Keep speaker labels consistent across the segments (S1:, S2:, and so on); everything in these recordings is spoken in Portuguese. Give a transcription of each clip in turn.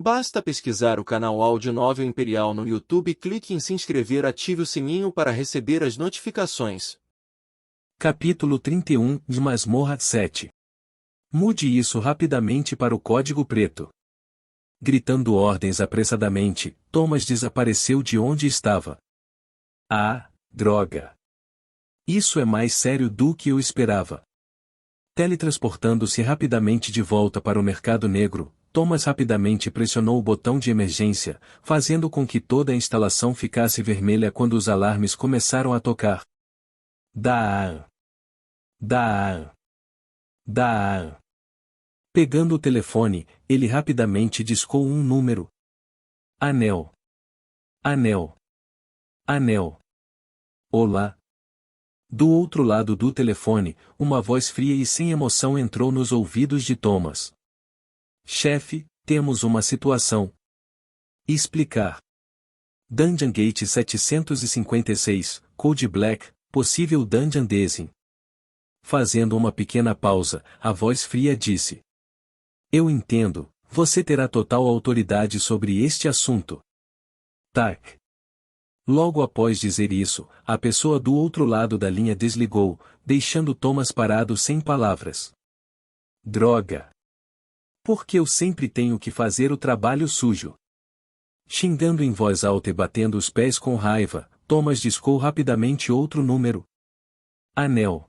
S1: Basta pesquisar o canal Áudio Novel Imperial no YouTube, clique em se inscrever, ative o sininho para receber as notificações.
S2: Capítulo 31 de Masmorra 7. Mude isso rapidamente para o código preto. Gritando ordens apressadamente, Thomas desapareceu de onde estava. Ah, droga! Isso é mais sério do que eu esperava. Teletransportando-se rapidamente de volta para o mercado negro, Thomas rapidamente pressionou o botão de emergência, fazendo com que toda a instalação ficasse vermelha quando os alarmes começaram a tocar. Da. Pegando o telefone, ele rapidamente discou um número. Anel. Olá. Do outro lado do telefone, uma voz fria e sem emoção entrou nos ouvidos de Thomas. Chefe, temos uma situação. Explicar. Dungeon Gate 756, Code Black, possível Dungeon Design. Fazendo uma pequena pausa, a voz fria disse. Eu entendo, você terá total autoridade sobre este assunto. Tac. Logo após dizer isso, a pessoa do outro lado da linha desligou, deixando Thomas parado sem palavras. Droga! Por que eu sempre tenho que fazer o trabalho sujo? Xingando em voz alta e batendo os pés com raiva, Thomas discou rapidamente outro número. Anel.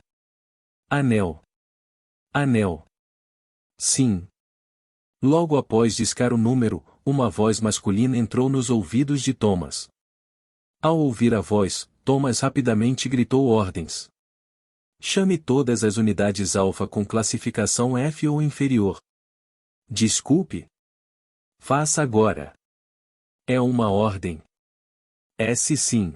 S2: Sim. Logo após discar o número, uma voz masculina entrou nos ouvidos de Thomas. Ao ouvir a voz, Thomas rapidamente gritou ordens. Chame todas as unidades alfa com classificação F ou inferior. Desculpe. Faça agora. É uma ordem. S sim.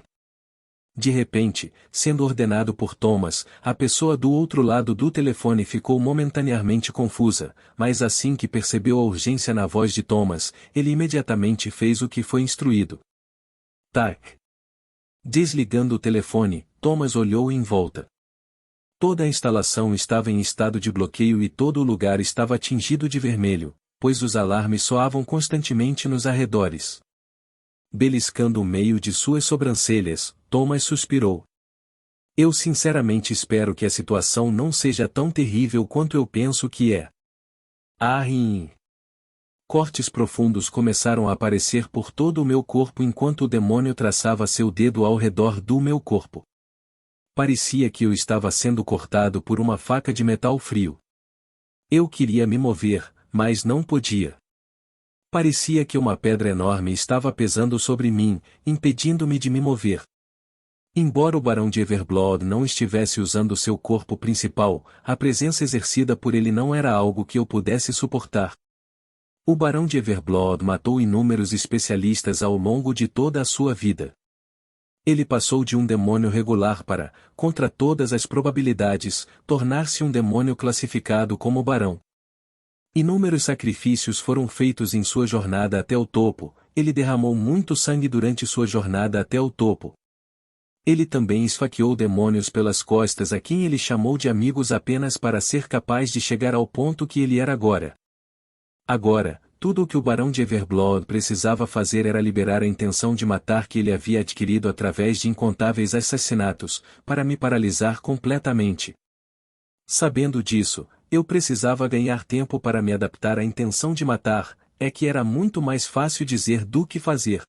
S2: De repente, sendo ordenado por Thomas, a pessoa do outro lado do telefone ficou momentaneamente confusa, mas assim que percebeu a urgência na voz de Thomas, ele imediatamente fez o que foi instruído. Tac. Desligando o telefone, Thomas olhou em volta. Toda a instalação estava em estado de bloqueio e todo o lugar estava tingido de vermelho, pois os alarmes soavam constantemente nos arredores. Beliscando o meio de suas sobrancelhas, Thomas suspirou. Eu sinceramente espero que a situação não seja tão terrível quanto eu penso que é. Cortes profundos começaram a aparecer por todo o meu corpo enquanto o demônio traçava seu dedo ao redor do meu corpo. Parecia que eu estava sendo cortado por uma faca de metal frio. Eu queria me mover, mas não podia. Parecia que uma pedra enorme estava pesando sobre mim, impedindo-me de me mover. Embora o Barão de Everblood não estivesse usando seu corpo principal, a presença exercida por ele não era algo que eu pudesse suportar. O Barão de Everblood matou inúmeros especialistas ao longo de toda a sua vida. Ele passou de um demônio regular para, contra todas as probabilidades, tornar-se um demônio classificado como Barão. Inúmeros sacrifícios foram feitos em sua jornada até o topo, ele derramou muito sangue durante sua jornada até o topo. Ele também esfaqueou demônios pelas costas a quem ele chamou de amigos apenas para ser capaz de chegar ao ponto que ele era agora. Agora, tudo o que o Barão de Everblood precisava fazer era liberar a intenção de matar que ele havia adquirido através de incontáveis assassinatos, para me paralisar completamente. Sabendo disso, eu precisava ganhar tempo para me adaptar à intenção de matar, é que era muito mais fácil dizer do que fazer.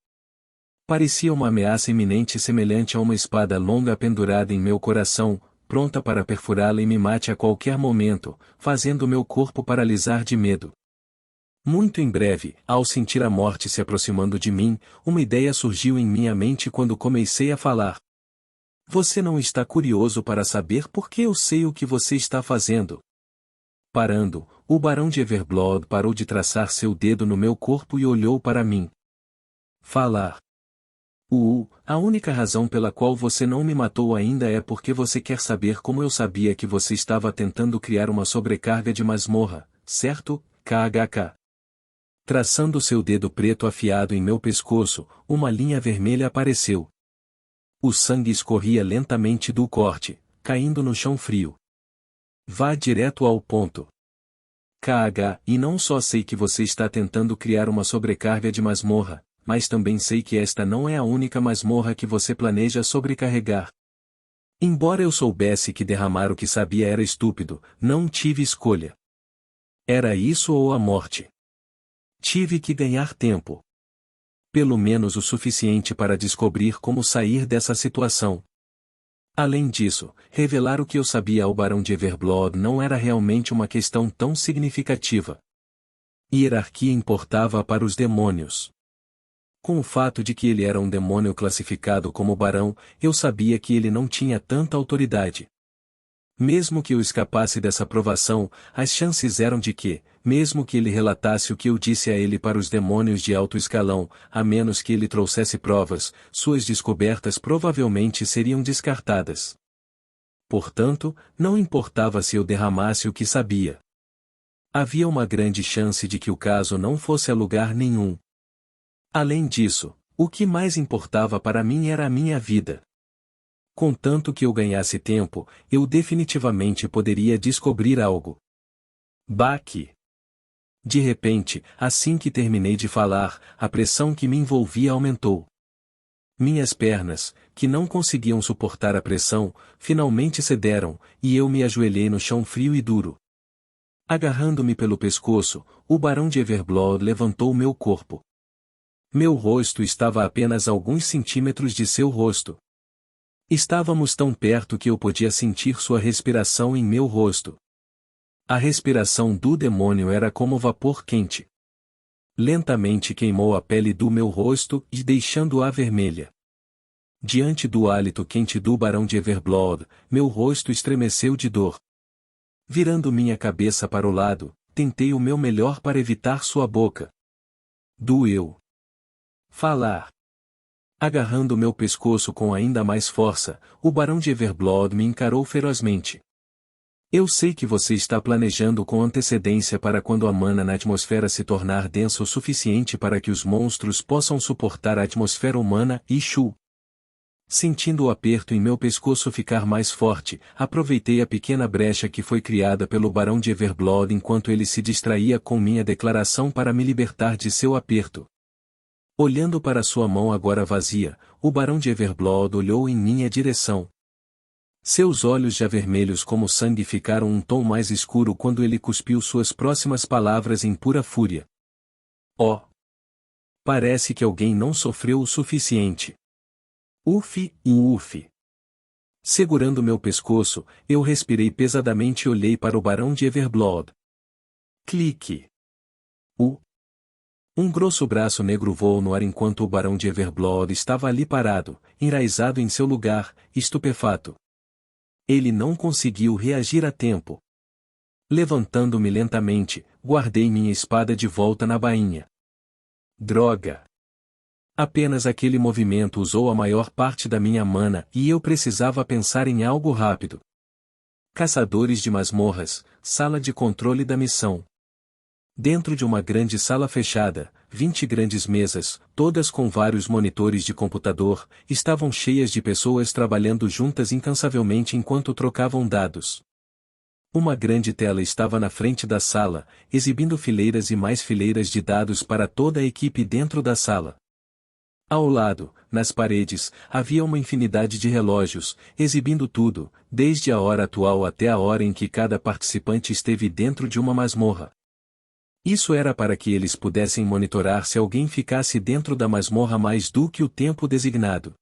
S2: Parecia uma ameaça iminente semelhante a uma espada longa pendurada em meu coração, pronta para perfurá-la e me mate a qualquer momento, fazendo meu corpo paralisar de medo. Muito em breve, ao sentir a morte se aproximando de mim, uma ideia surgiu em minha mente quando comecei a falar. Você não está curioso para saber por que eu sei o que você está fazendo? Parando, o Barão de Everblood parou de traçar seu dedo no meu corpo e olhou para mim. Falar. A única razão pela qual você não me matou ainda é porque você quer saber como eu sabia que você estava tentando criar uma sobrecarga de masmorra, certo, KHK? Traçando seu dedo preto afiado em meu pescoço, uma linha vermelha apareceu. O sangue escorria lentamente do corte, caindo no chão frio. Vá direto ao ponto. KH, e não só sei que você está tentando criar uma sobrecarga de masmorra, mas também sei que esta não é a única masmorra que você planeja sobrecarregar. Embora eu soubesse que derramar o que sabia era estúpido, não tive escolha. Era isso ou a morte. Tive que ganhar tempo. Pelo menos o suficiente para descobrir como sair dessa situação. Além disso, revelar o que eu sabia ao Barão de Everblood não era realmente uma questão tão significativa. Hierarquia importava para os demônios. Com o fato de que ele era um demônio classificado como barão, eu sabia que ele não tinha tanta autoridade. Mesmo que eu escapasse dessa provação, as chances eram de que, mesmo que ele relatasse o que eu disse a ele para os demônios de alto escalão, a menos que ele trouxesse provas, suas descobertas provavelmente seriam descartadas. Portanto, não importava se eu derramasse o que sabia. Havia uma grande chance de que o caso não fosse a lugar nenhum. Além disso, o que mais importava para mim era a minha vida. Contanto que eu ganhasse tempo, eu definitivamente poderia descobrir algo. Baque. De repente, assim que terminei de falar, a pressão que me envolvia aumentou. Minhas pernas, que não conseguiam suportar a pressão, finalmente cederam, e eu me ajoelhei no chão frio e duro. Agarrando-me pelo pescoço, o Barão de Everblood levantou meu corpo. Meu rosto estava a apenas alguns centímetros de seu rosto. Estávamos tão perto que eu podia sentir sua respiração em meu rosto. A respiração do demônio era como vapor quente. Lentamente queimou a pele do meu rosto e deixando-a vermelha. Diante do hálito quente do Barão de Everblood, meu rosto estremeceu de dor. Virando minha cabeça para o lado, tentei o meu melhor para evitar sua boca. Doeu. Falar. Agarrando meu pescoço com ainda mais força, o Barão de Everblood me encarou ferozmente. Eu sei que você está planejando com antecedência para quando a mana na atmosfera se tornar densa o suficiente para que os monstros possam suportar a atmosfera humana e Shu. Sentindo o aperto em meu pescoço ficar mais forte, aproveitei a pequena brecha que foi criada pelo Barão de Everblood enquanto ele se distraía com minha declaração para me libertar de seu aperto. Olhando para sua mão agora vazia, o Barão de Everblood olhou em minha direção. Seus olhos já vermelhos como sangue ficaram um tom mais escuro quando ele cuspiu suas próximas palavras em pura fúria. Oh! Parece que alguém não sofreu o suficiente. Ufe, ufe. Segurando meu pescoço, eu respirei pesadamente e olhei para o Barão de Everblood. Clique. Um grosso braço negro voou no ar enquanto o Barão de Everblood estava ali parado, enraizado em seu lugar, estupefato. Ele não conseguiu reagir a tempo. Levantando-me lentamente, guardei minha espada de volta na bainha. Droga! Apenas aquele movimento usou a maior parte da minha mana e eu precisava pensar em algo rápido. Caçadores de masmorras, sala de controle da missão. Dentro de uma grande sala fechada, 20 grandes mesas, todas com vários monitores de computador, estavam cheias de pessoas trabalhando juntas incansavelmente enquanto trocavam dados. Uma grande tela estava na frente da sala, exibindo fileiras e mais fileiras de dados para toda a equipe dentro da sala. Ao lado, nas paredes, havia uma infinidade de relógios, exibindo tudo, desde a hora atual até a hora em que cada participante esteve dentro de uma masmorra. Isso era para que eles pudessem monitorar se alguém ficasse dentro da masmorra mais do que o tempo designado.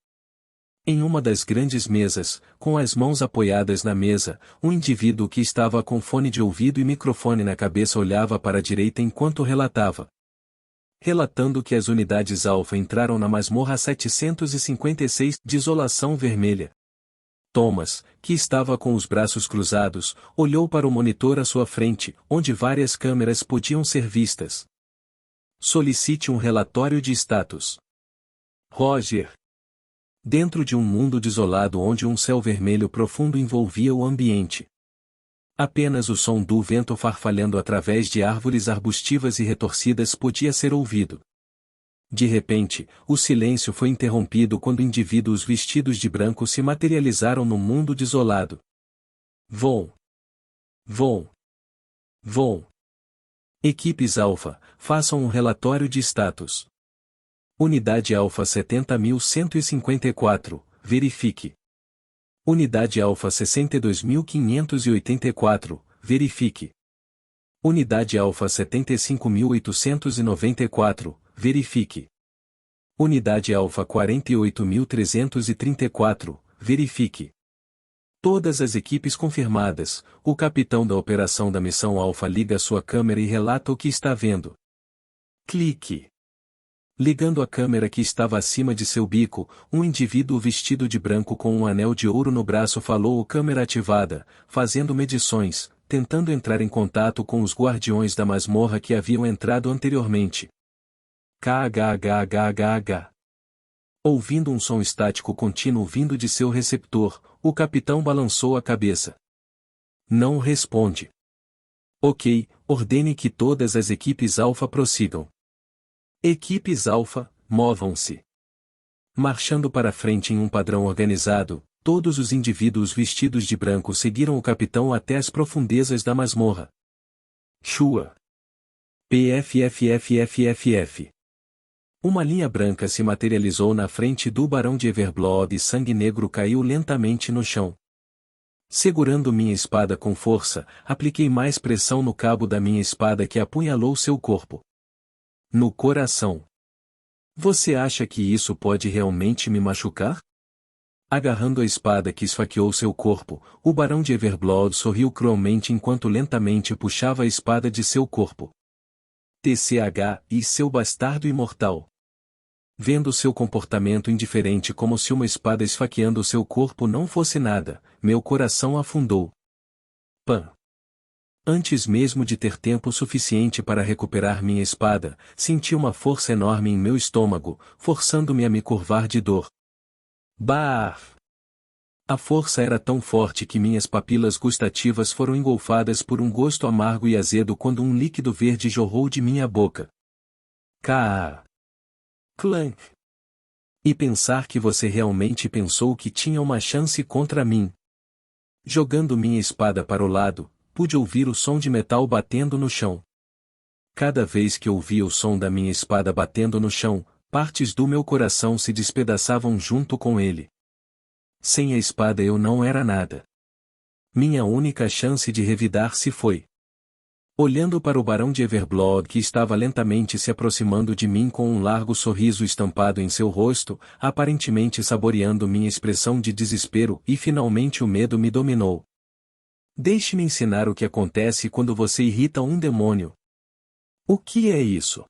S2: Em uma das grandes mesas, com as mãos apoiadas na mesa, um indivíduo que estava com fone de ouvido e microfone na cabeça olhava para a direita enquanto relatava. Relatando que as unidades Alpha entraram na masmorra 756 de Isolação Vermelha. Thomas, que estava com os braços cruzados, olhou para o monitor à sua frente, onde várias câmeras podiam ser vistas. Solicite um relatório de status. Roger. Dentro de um mundo desolado onde um céu vermelho profundo envolvia o ambiente. Apenas o som do vento farfalhando através de árvores arbustivas e retorcidas podia ser ouvido. De repente, o silêncio foi interrompido quando indivíduos vestidos de branco se materializaram no mundo desolado. Vom. Vom. Vom. Equipes Alpha, façam um relatório de status. Unidade Alpha 70.154, verifique. Unidade Alpha 62.584, verifique. Unidade Alpha 75.894, verifique. Unidade Alpha 48.334, verifique. Todas as equipes confirmadas, o capitão da operação da missão Alpha liga sua câmera e relata o que está vendo. Clique. Ligando a câmera que estava acima de seu bico, um indivíduo vestido de branco com um anel de ouro no braço falou câmera ativada, fazendo medições, tentando entrar em contato com os guardiões da masmorra que haviam entrado anteriormente. KHHHHH. Ouvindo um som estático contínuo vindo de seu receptor, o capitão balançou a cabeça. Não responde. Ok, ordene que todas as equipes Alpha prossigam. Equipes Alpha, movam-se. Marchando para frente em um padrão organizado, todos os indivíduos vestidos de branco seguiram o capitão até as profundezas da masmorra. Shua. PFFFFFF. Uma linha branca se materializou na frente do Barão de Everblood e sangue negro caiu lentamente no chão. Segurando minha espada com força, apliquei mais pressão no cabo da minha espada que apunhalou seu corpo. No coração. Você acha que isso pode realmente me machucar? Agarrando a espada que esfaqueou seu corpo, o Barão de Everblood sorriu cruelmente enquanto lentamente puxava a espada de seu corpo. TCH e seu bastardo imortal. Vendo seu comportamento indiferente como se uma espada esfaqueando seu corpo não fosse nada, meu coração afundou. Pã. Antes mesmo de ter tempo suficiente para recuperar minha espada, senti uma força enorme em meu estômago, forçando-me a me curvar de dor. Bah! A força era tão forte que minhas papilas gustativas foram engolfadas por um gosto amargo e azedo quando um líquido verde jorrou de minha boca. K. Clank. E pensar que você realmente pensou que tinha uma chance contra mim. Jogando minha espada para o lado, pude ouvir o som de metal batendo no chão. Cada vez que ouvia o som da minha espada batendo no chão, partes do meu coração se despedaçavam junto com ele. Sem a espada eu não era nada. Minha única chance de revidar se foi. Olhando para o Barão de Everblood que estava lentamente se aproximando de mim com um largo sorriso estampado em seu rosto, aparentemente saboreando minha expressão de desespero e finalmente o medo me dominou. Deixe-me ensinar o que acontece quando você irrita um demônio. O que é isso?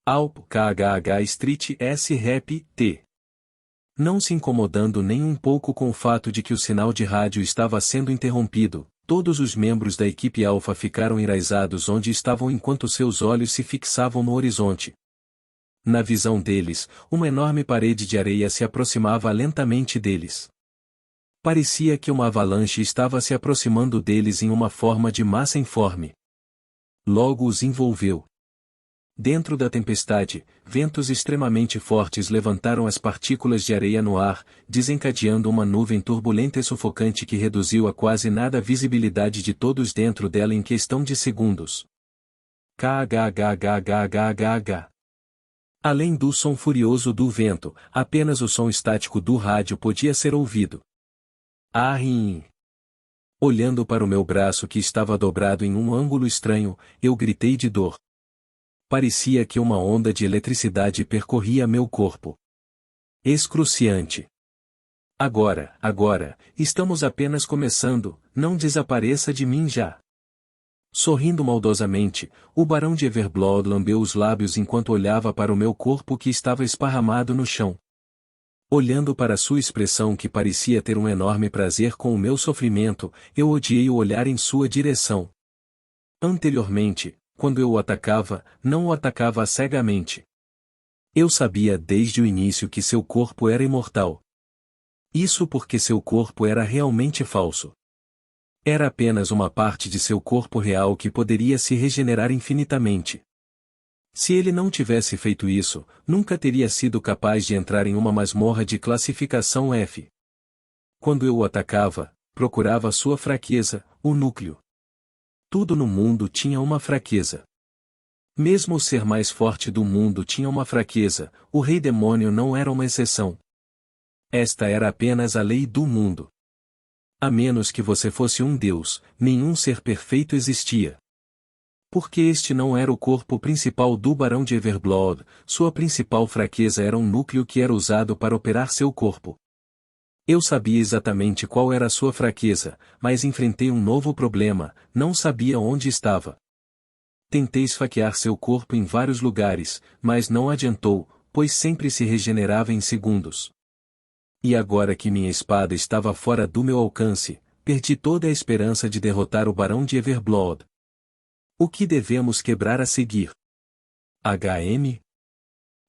S2: Alp KHH Street S Rap T. Não se incomodando nem um pouco com o fato de que o sinal de rádio estava sendo interrompido, todos os membros da equipe Alpha ficaram enraizados onde estavam enquanto seus olhos se fixavam no horizonte. Na visão deles, uma enorme parede de areia se aproximava lentamente deles. Parecia que uma avalanche estava se aproximando deles em uma forma de massa informe. Logo os envolveu. Dentro da tempestade, ventos extremamente fortes levantaram as partículas de areia no ar, desencadeando uma nuvem turbulenta e sufocante que reduziu a quase nada a visibilidade de todos dentro dela em questão de segundos. KHHHHHH. Além do som furioso do vento, apenas o som estático do rádio podia ser ouvido. Arrim! Olhando para o meu braço que estava dobrado em um ângulo estranho, eu gritei de dor. Parecia que uma onda de eletricidade percorria meu corpo. Excruciante. Agora, estamos apenas começando, não desapareça de mim já. Sorrindo maldosamente, o Barão de Everblood lambeu os lábios enquanto olhava para o meu corpo que estava esparramado no chão. Olhando para sua expressão que parecia ter um enorme prazer com o meu sofrimento, eu odiei o olhar em sua direção. Anteriormente, quando eu o atacava, não o atacava cegamente. Eu sabia desde o início que seu corpo era imortal. Isso porque seu corpo era realmente falso. Era apenas uma parte de seu corpo real que poderia se regenerar infinitamente. Se ele não tivesse feito isso, nunca teria sido capaz de entrar em uma masmorra de classificação F. Quando eu o atacava, procurava sua fraqueza, o núcleo. Tudo no mundo tinha uma fraqueza. Mesmo o ser mais forte do mundo tinha uma fraqueza, o rei demônio não era uma exceção. Esta era apenas a lei do mundo. A menos que você fosse um deus, nenhum ser perfeito existia. Porque este não era o corpo principal do Barão de Everblood, sua principal fraqueza era um núcleo que era usado para operar seu corpo. Eu sabia exatamente qual era a sua fraqueza, mas enfrentei um novo problema, não sabia onde estava. Tentei esfaquear seu corpo em vários lugares, mas não adiantou, pois sempre se regenerava em segundos. E agora que minha espada estava fora do meu alcance, perdi toda a esperança de derrotar o Barão de Everblood. O que devemos quebrar a seguir? HM?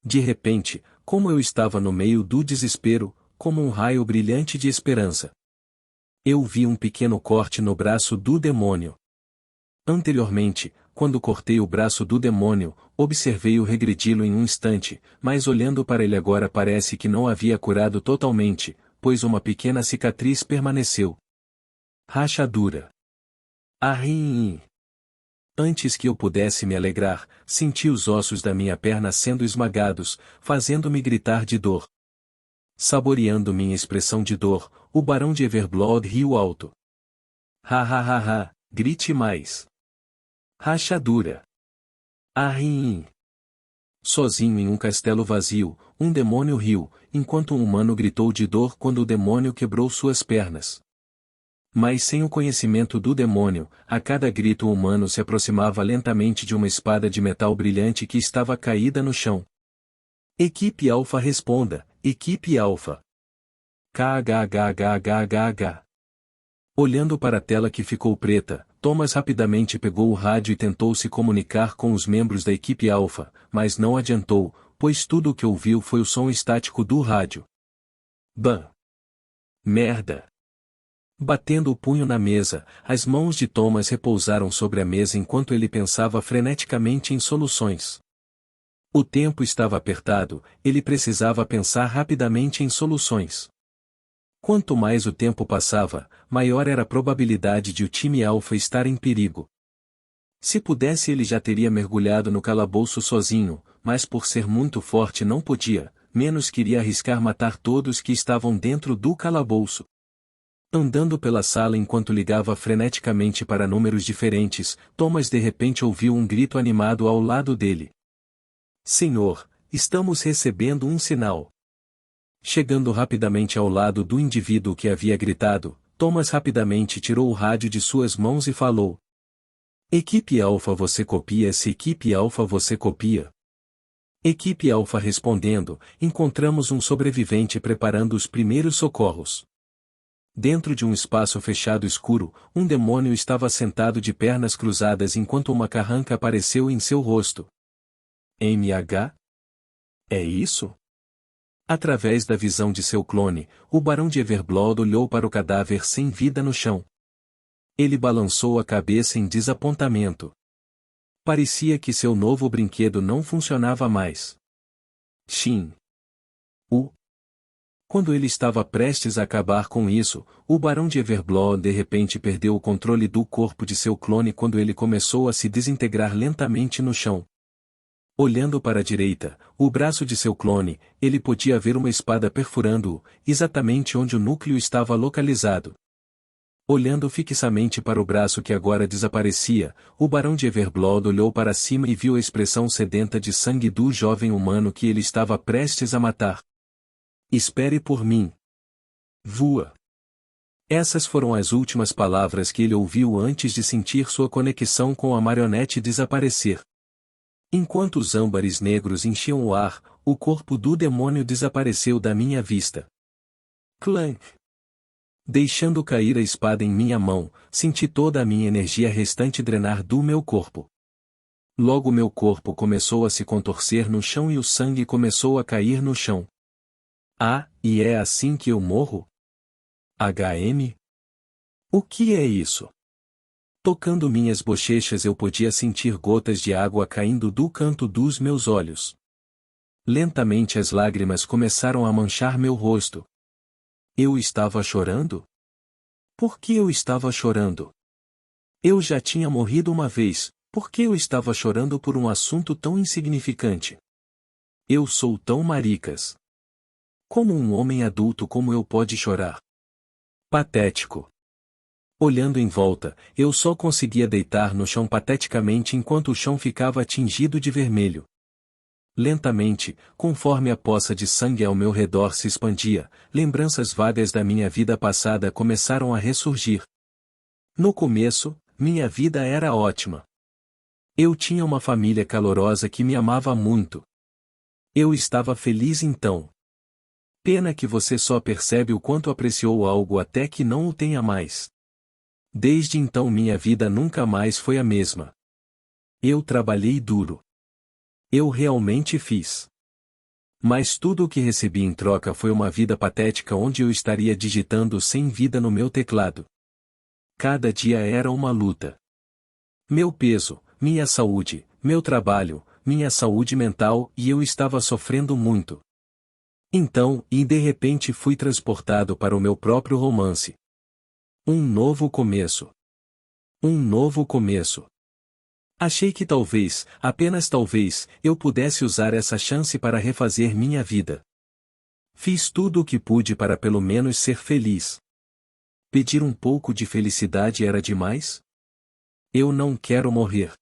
S2: De repente, como eu estava no meio do desespero, como um raio brilhante de esperança, eu vi um pequeno corte no braço do demônio. Anteriormente, quando cortei o braço do demônio, observei-o regredi-lo em um instante, mas olhando para ele agora parece que não havia curado totalmente, pois uma pequena cicatriz permaneceu. Rachadura. Arrim. Antes que eu pudesse me alegrar, senti os ossos da minha perna sendo esmagados, fazendo-me gritar de dor. Saboreando minha expressão de dor, o Barão de Everblood riu alto. Ha ha ha ha, grite mais. Rachadura. Arrim. Sozinho em um castelo vazio, um demônio riu, enquanto um humano gritou de dor quando o demônio quebrou suas pernas. Mas sem o conhecimento do demônio, a cada grito o humano se aproximava lentamente de uma espada de metal brilhante que estava caída no chão. Equipe Alpha responda, Equipe Alpha. KHHHHH. Olhando para a tela que ficou preta, Thomas rapidamente pegou o rádio e tentou se comunicar com os membros da equipe Alpha, mas não adiantou, pois tudo o que ouviu foi o som estático do rádio. Bam! Merda! Batendo o punho na mesa, as mãos de Thomas repousaram sobre a mesa enquanto ele pensava freneticamente em soluções. O tempo estava apertado, ele precisava pensar rapidamente em soluções. Quanto mais o tempo passava, maior era a probabilidade de o time Alpha estar em perigo. Se pudesse ele já teria mergulhado no calabouço sozinho, mas por ser muito forte não podia, menos queria arriscar matar todos que estavam dentro do calabouço. Andando pela sala enquanto ligava freneticamente para números diferentes, Thomas de repente ouviu um grito animado ao lado dele. Senhor, estamos recebendo um sinal. Chegando rapidamente ao lado do indivíduo que havia gritado, Thomas rapidamente tirou o rádio de suas mãos e falou. Equipe Alpha você copia-se Equipe Alpha você copia. Equipe Alpha respondendo, encontramos um sobrevivente preparando os primeiros socorros. Dentro de um espaço fechado escuro, um demônio estava sentado de pernas cruzadas enquanto uma carranca apareceu em seu rosto. MH? É isso? Através da visão de seu clone, o Barão de Everblood olhou para o cadáver sem vida no chão. Ele balançou a cabeça em desapontamento. Parecia que seu novo brinquedo não funcionava mais. Shin. Quando ele estava prestes a acabar com isso, o Barão de Everblood de repente perdeu o controle do corpo de seu clone quando ele começou a se desintegrar lentamente no chão. Olhando para a direita, o braço de seu clone, ele podia ver uma espada perfurando-o, exatamente onde o núcleo estava localizado. Olhando fixamente para o braço que agora desaparecia, o Barão de Everblood olhou para cima e viu a expressão sedenta de sangue do jovem humano que ele estava prestes a matar. Espere por mim. Voa. Essas foram as últimas palavras que ele ouviu antes de sentir sua conexão com a marionete desaparecer. Enquanto os âmbares negros enchiam o ar, o corpo do demônio desapareceu da minha vista. Clank! Deixando cair a espada em minha mão, senti toda a minha energia restante drenar do meu corpo. Logo meu corpo começou a se contorcer no chão e o sangue começou a cair no chão. Ah, e é assim que eu morro? HM? O que é isso? Tocando minhas bochechas eu podia sentir gotas de água caindo do canto dos meus olhos. Lentamente as lágrimas começaram a manchar meu rosto. Eu estava chorando? Por que eu estava chorando? Eu já tinha morrido uma vez, Por que eu estava chorando por um assunto tão insignificante? Eu sou tão maricas. Como um homem adulto como eu pode chorar? Patético. Olhando em volta, eu só conseguia deitar no chão pateticamente enquanto o chão ficava tingido de vermelho. Lentamente, conforme a poça de sangue ao meu redor se expandia, lembranças vagas da minha vida passada começaram a ressurgir. No começo, minha vida era ótima. Eu tinha uma família calorosa que me amava muito. Eu estava feliz então. Pena que você só percebe o quanto apreciou algo até que não o tenha mais. Desde então minha vida nunca mais foi a mesma. Eu trabalhei duro. Eu realmente fiz. Mas tudo o que recebi em troca foi uma vida patética onde eu estaria digitando sem vida no meu teclado. Cada dia era uma luta. Meu peso, minha saúde, meu trabalho, minha saúde mental e eu estava sofrendo muito. Então, e de repente fui transportado para o meu próprio romance. Um novo começo. Um novo começo. Achei que talvez, apenas talvez, eu pudesse usar essa chance para refazer minha vida. Fiz tudo o que pude para pelo menos ser feliz. Pedir um pouco de felicidade era demais? Eu não quero morrer.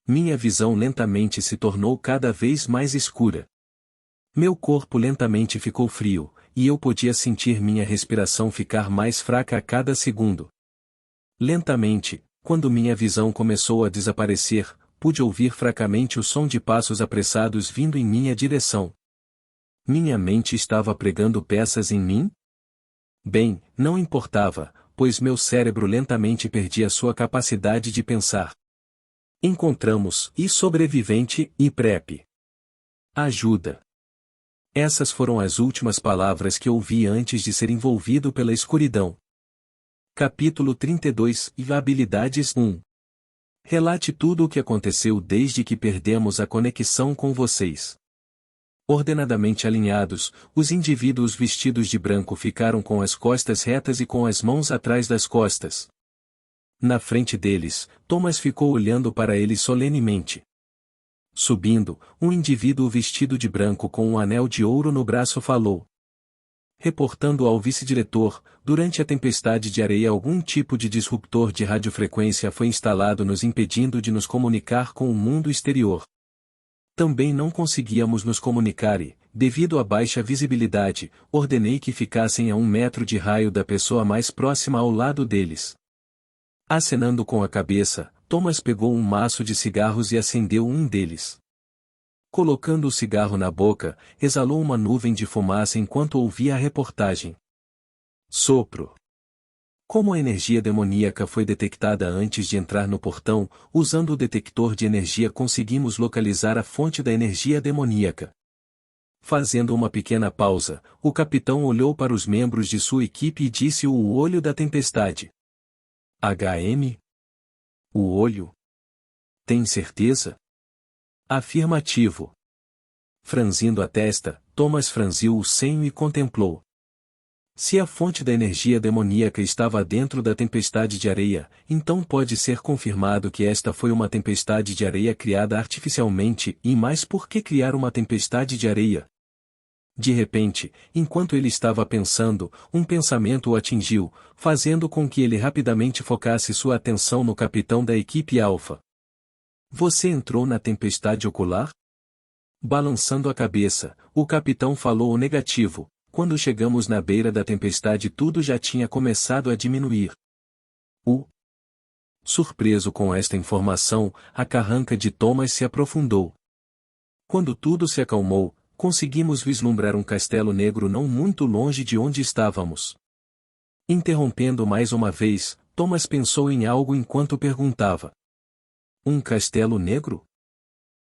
S2: Minha visão lentamente se tornou cada vez mais escura. Meu corpo lentamente ficou frio, e eu podia sentir minha respiração ficar mais fraca a cada segundo. Lentamente, quando minha visão começou a desaparecer, pude ouvir fracamente o som de passos apressados vindo em minha direção. Minha mente estava pregando peças em mim? Bem, não importava, pois meu cérebro lentamente perdia sua capacidade de pensar. Encontramos, e sobrevivente, e PrEP. Ajuda. Essas foram as últimas palavras que ouvi antes de ser envolvido pela escuridão. Capítulo 32 e Habilidades 1. Relate tudo o que aconteceu desde que perdemos a conexão com vocês. Ordenadamente alinhados, os indivíduos vestidos de branco ficaram com as costas retas e com as mãos atrás das costas. Na frente deles, Thomas ficou olhando para eles solenemente. Subindo, um indivíduo vestido de branco com um anel de ouro no braço falou. Reportando ao vice-diretor, durante a tempestade de areia algum tipo de disruptor de radiofrequência foi instalado nos impedindo de nos comunicar com o mundo exterior. Também não conseguíamos nos comunicar e, devido à baixa visibilidade, ordenei que ficassem a 1 metro de raio da pessoa mais próxima ao lado deles. Acenando com a cabeça, Thomas pegou um maço de cigarros e acendeu um deles. Colocando o cigarro na boca, exalou uma nuvem de fumaça enquanto ouvia a reportagem. Sopro. Como a energia demoníaca foi detectada antes de entrar no portão, usando o detector de energia conseguimos localizar a fonte da energia demoníaca. Fazendo uma pequena pausa, o capitão olhou para os membros de sua equipe e disse o olho da tempestade. HM? O olho? Tem certeza? Afirmativo. Franzindo a testa, Thomas franziu o senho e contemplou. Se a fonte da energia demoníaca estava dentro da tempestade de areia, então pode ser confirmado que esta foi uma tempestade de areia criada artificialmente, e mais por que criar uma tempestade de areia? De repente, enquanto ele estava pensando, um pensamento o atingiu, fazendo com que ele rapidamente focasse sua atenção no capitão da equipe Alpha. Você entrou na tempestade ocular? Balançando a cabeça, o capitão falou o negativo. Quando chegamos na beira da tempestade tudo já tinha começado a diminuir. Surpreso com esta informação, a carranca de Thomas se aprofundou. Quando tudo se acalmou, conseguimos vislumbrar um castelo negro não muito longe de onde estávamos. Interrompendo mais uma vez, Thomas pensou em algo enquanto perguntava. Um castelo negro?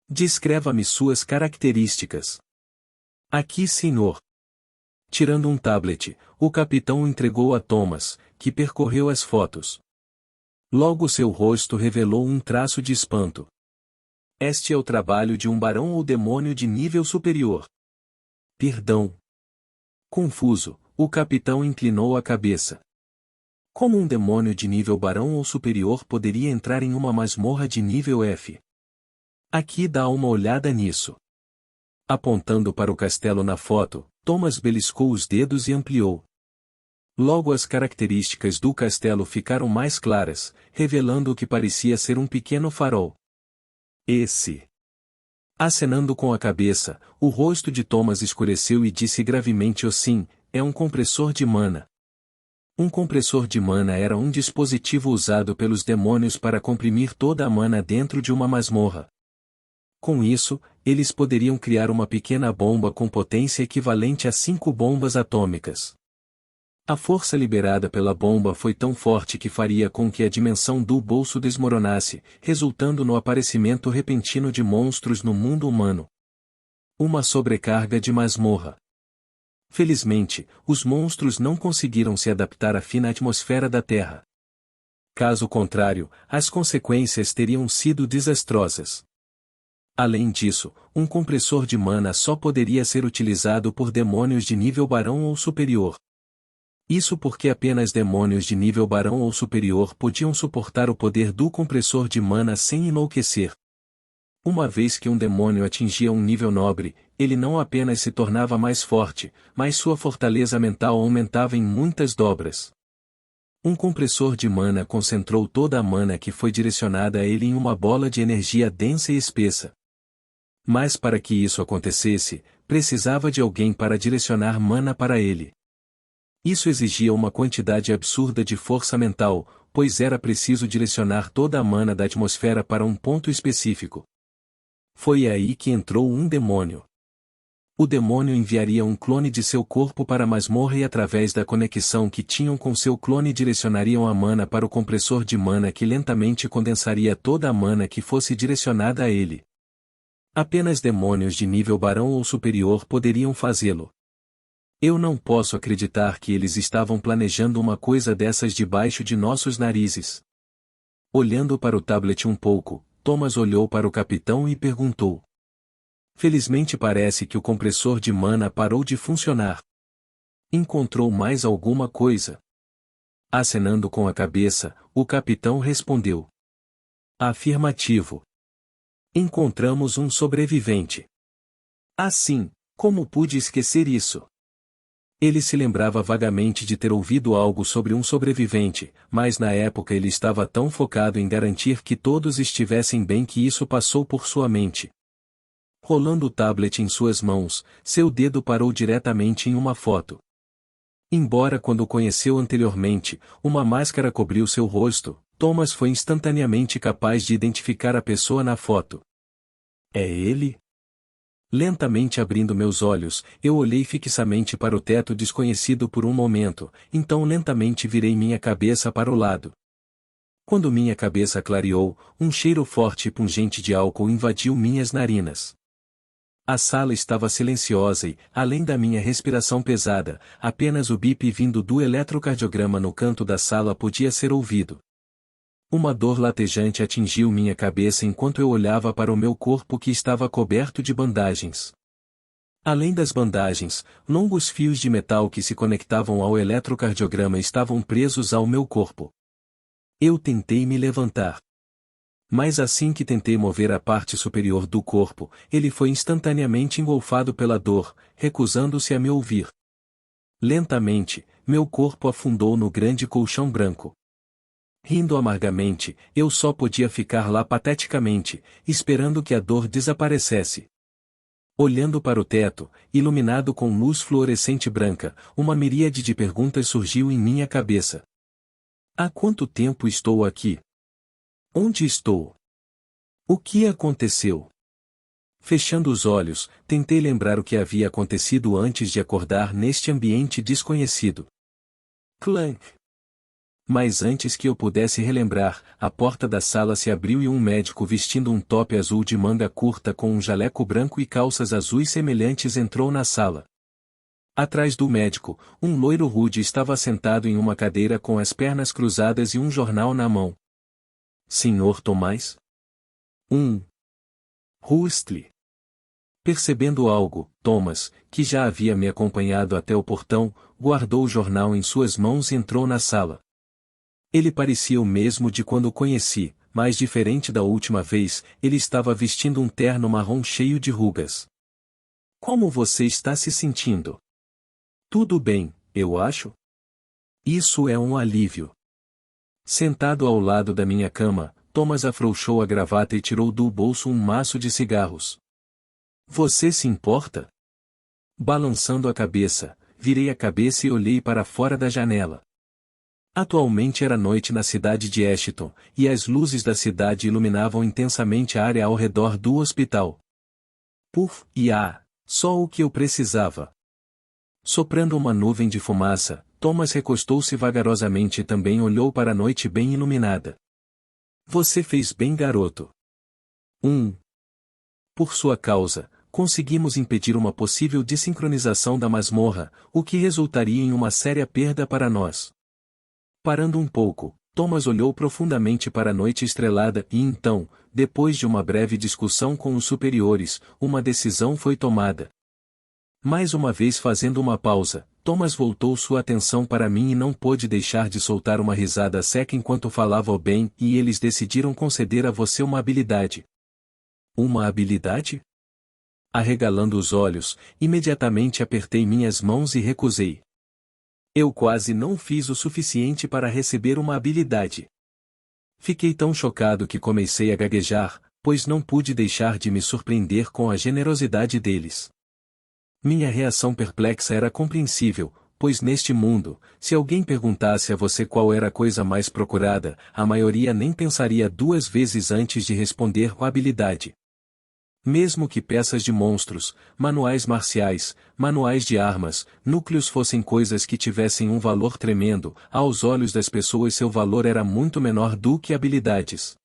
S2: Descreva-me suas características. Aqui, senhor. Tirando um tablet, o capitão entregou a Thomas, que percorreu as fotos. Logo seu rosto revelou um traço de espanto. Este é o trabalho de um barão ou demônio de nível superior. Perdão. Confuso, o capitão inclinou a cabeça. Como um demônio de nível barão ou superior poderia entrar em uma masmorra de nível F? Aqui dá uma olhada nisso. Apontando para o castelo na foto, Thomas beliscou os dedos e ampliou. Logo as características do castelo ficaram mais claras, revelando o que parecia ser um pequeno farol. Esse. Acenando com a cabeça, o rosto de Thomas escureceu e disse gravemente: "Oh, sim, é um compressor de mana." Um compressor de mana era um dispositivo usado pelos demônios para comprimir toda a mana dentro de uma masmorra. Com isso, eles poderiam criar uma pequena bomba com potência equivalente a 5 bombas atômicas. A força liberada pela bomba foi tão forte que faria com que a dimensão do bolso desmoronasse, resultando no aparecimento repentino de monstros no mundo humano. Uma sobrecarga de masmorra. Felizmente, os monstros não conseguiram se adaptar à fina atmosfera da Terra. Caso contrário, as consequências teriam sido desastrosas. Além disso, um compressor de mana só poderia ser utilizado por demônios de nível barão ou superior. Isso porque apenas demônios de nível barão ou superior podiam suportar o poder do compressor de mana sem enlouquecer. Uma vez que um demônio atingia um nível nobre, ele não apenas se tornava mais forte, mas sua fortaleza mental aumentava em muitas dobras. Um compressor de mana concentrou toda a mana que foi direcionada a ele em uma bola de energia densa e espessa. Mas para que isso acontecesse, precisava de alguém para direcionar mana para ele. Isso exigia uma quantidade absurda de força mental, pois era preciso direcionar toda a mana da atmosfera para um ponto específico. Foi aí que entrou um demônio. O demônio enviaria um clone de seu corpo para a masmorra e através da conexão que tinham com seu clone direcionariam a mana para o compressor de mana que lentamente condensaria toda a mana que fosse direcionada a ele. Apenas demônios de nível barão ou superior poderiam fazê-lo. Eu não posso acreditar que eles estavam planejando uma coisa dessas debaixo de nossos narizes. Olhando para o tablet um pouco, Thomas olhou para o capitão e perguntou. Felizmente parece que o compressor de mana parou de funcionar. Encontrou mais alguma coisa? Acenando com a cabeça, o capitão respondeu. Afirmativo. Encontramos um sobrevivente. Assim, como pude esquecer isso? Ele se lembrava vagamente de ter ouvido algo sobre um sobrevivente, mas na época ele estava tão focado em garantir que todos estivessem bem que isso passou por sua mente. Rolando o tablet em suas mãos, seu dedo parou diretamente em uma foto. Embora quando o conheceu anteriormente, uma máscara cobriu seu rosto, Thomas foi instantaneamente capaz de identificar a pessoa na foto. É ele? Lentamente abrindo meus olhos, eu olhei fixamente para o teto desconhecido por um momento, então lentamente virei minha cabeça para o lado. Quando minha cabeça clareou, um cheiro forte e pungente de álcool invadiu minhas narinas. A sala estava silenciosa e, além da minha respiração pesada, apenas o bip vindo do eletrocardiograma no canto da sala podia ser ouvido. Uma dor latejante atingiu minha cabeça enquanto eu olhava para o meu corpo que estava coberto de bandagens. Além das bandagens, longos fios de metal que se conectavam ao eletrocardiograma estavam presos ao meu corpo. Eu tentei me levantar. Mas assim que tentei mover a parte superior do corpo, ele foi instantaneamente engolfado pela dor, recusando-se a me ouvir. Lentamente, meu corpo afundou no grande colchão branco. Rindo amargamente, eu só podia ficar lá pateticamente, esperando que a dor desaparecesse. Olhando para o teto, iluminado com luz fluorescente branca, uma miríade de perguntas surgiu em minha cabeça. Há quanto tempo estou aqui? Onde estou? O que aconteceu? Fechando os olhos, tentei lembrar o que havia acontecido antes de acordar neste ambiente desconhecido. Clank! Mas antes que eu pudesse relembrar, a porta da sala se abriu e um médico vestindo um top azul de manga curta com um jaleco branco e calças azuis semelhantes entrou na sala. Atrás do médico, um loiro rude estava sentado em uma cadeira com as pernas cruzadas e um jornal na mão. Senhor Tomás? Hustley. Percebendo algo, Thomas, que já havia me acompanhado até o portão, guardou o jornal em suas mãos e entrou na sala. Ele parecia o mesmo de quando o conheci, mas diferente da última vez, ele estava vestindo um terno marrom cheio de rugas. Como você está se sentindo? Tudo bem, eu acho. Isso é um alívio. Sentado ao lado da minha cama, Thomas afrouxou a gravata e tirou do bolso um maço de cigarros. Você se importa? Balançando a cabeça, virei a cabeça e olhei para fora da janela. Atualmente era noite na cidade de Ashton, e as luzes da cidade iluminavam intensamente a área ao redor do hospital. Puf, só o que eu precisava. Soprando uma nuvem de fumaça, Thomas recostou-se vagarosamente e também olhou para a noite bem iluminada. Você fez bem, garoto. Por sua causa, conseguimos impedir uma possível desincronização da masmorra, o que resultaria em uma séria perda para nós. Parando um pouco, Thomas olhou profundamente para a noite estrelada e então, depois de uma breve discussão com os superiores, uma decisão foi tomada. Mais uma vez fazendo uma pausa, Thomas voltou sua atenção para mim e não pôde deixar de soltar uma risada seca enquanto falava ao bem, e eles decidiram conceder a você uma habilidade. Uma habilidade? Arregalando os olhos, imediatamente apertei minhas mãos e recusei. Eu quase não fiz o suficiente para receber uma habilidade. Fiquei tão chocado que comecei a gaguejar, pois não pude deixar de me surpreender com a generosidade deles. Minha reação perplexa era compreensível, pois neste mundo, se alguém perguntasse a você qual era a coisa mais procurada, a maioria nem pensaria duas vezes antes de responder a habilidade. Mesmo que peças de monstros, manuais marciais, manuais de armas, núcleos fossem coisas que tivessem um valor tremendo, aos olhos das pessoas seu valor era muito menor do que habilidades.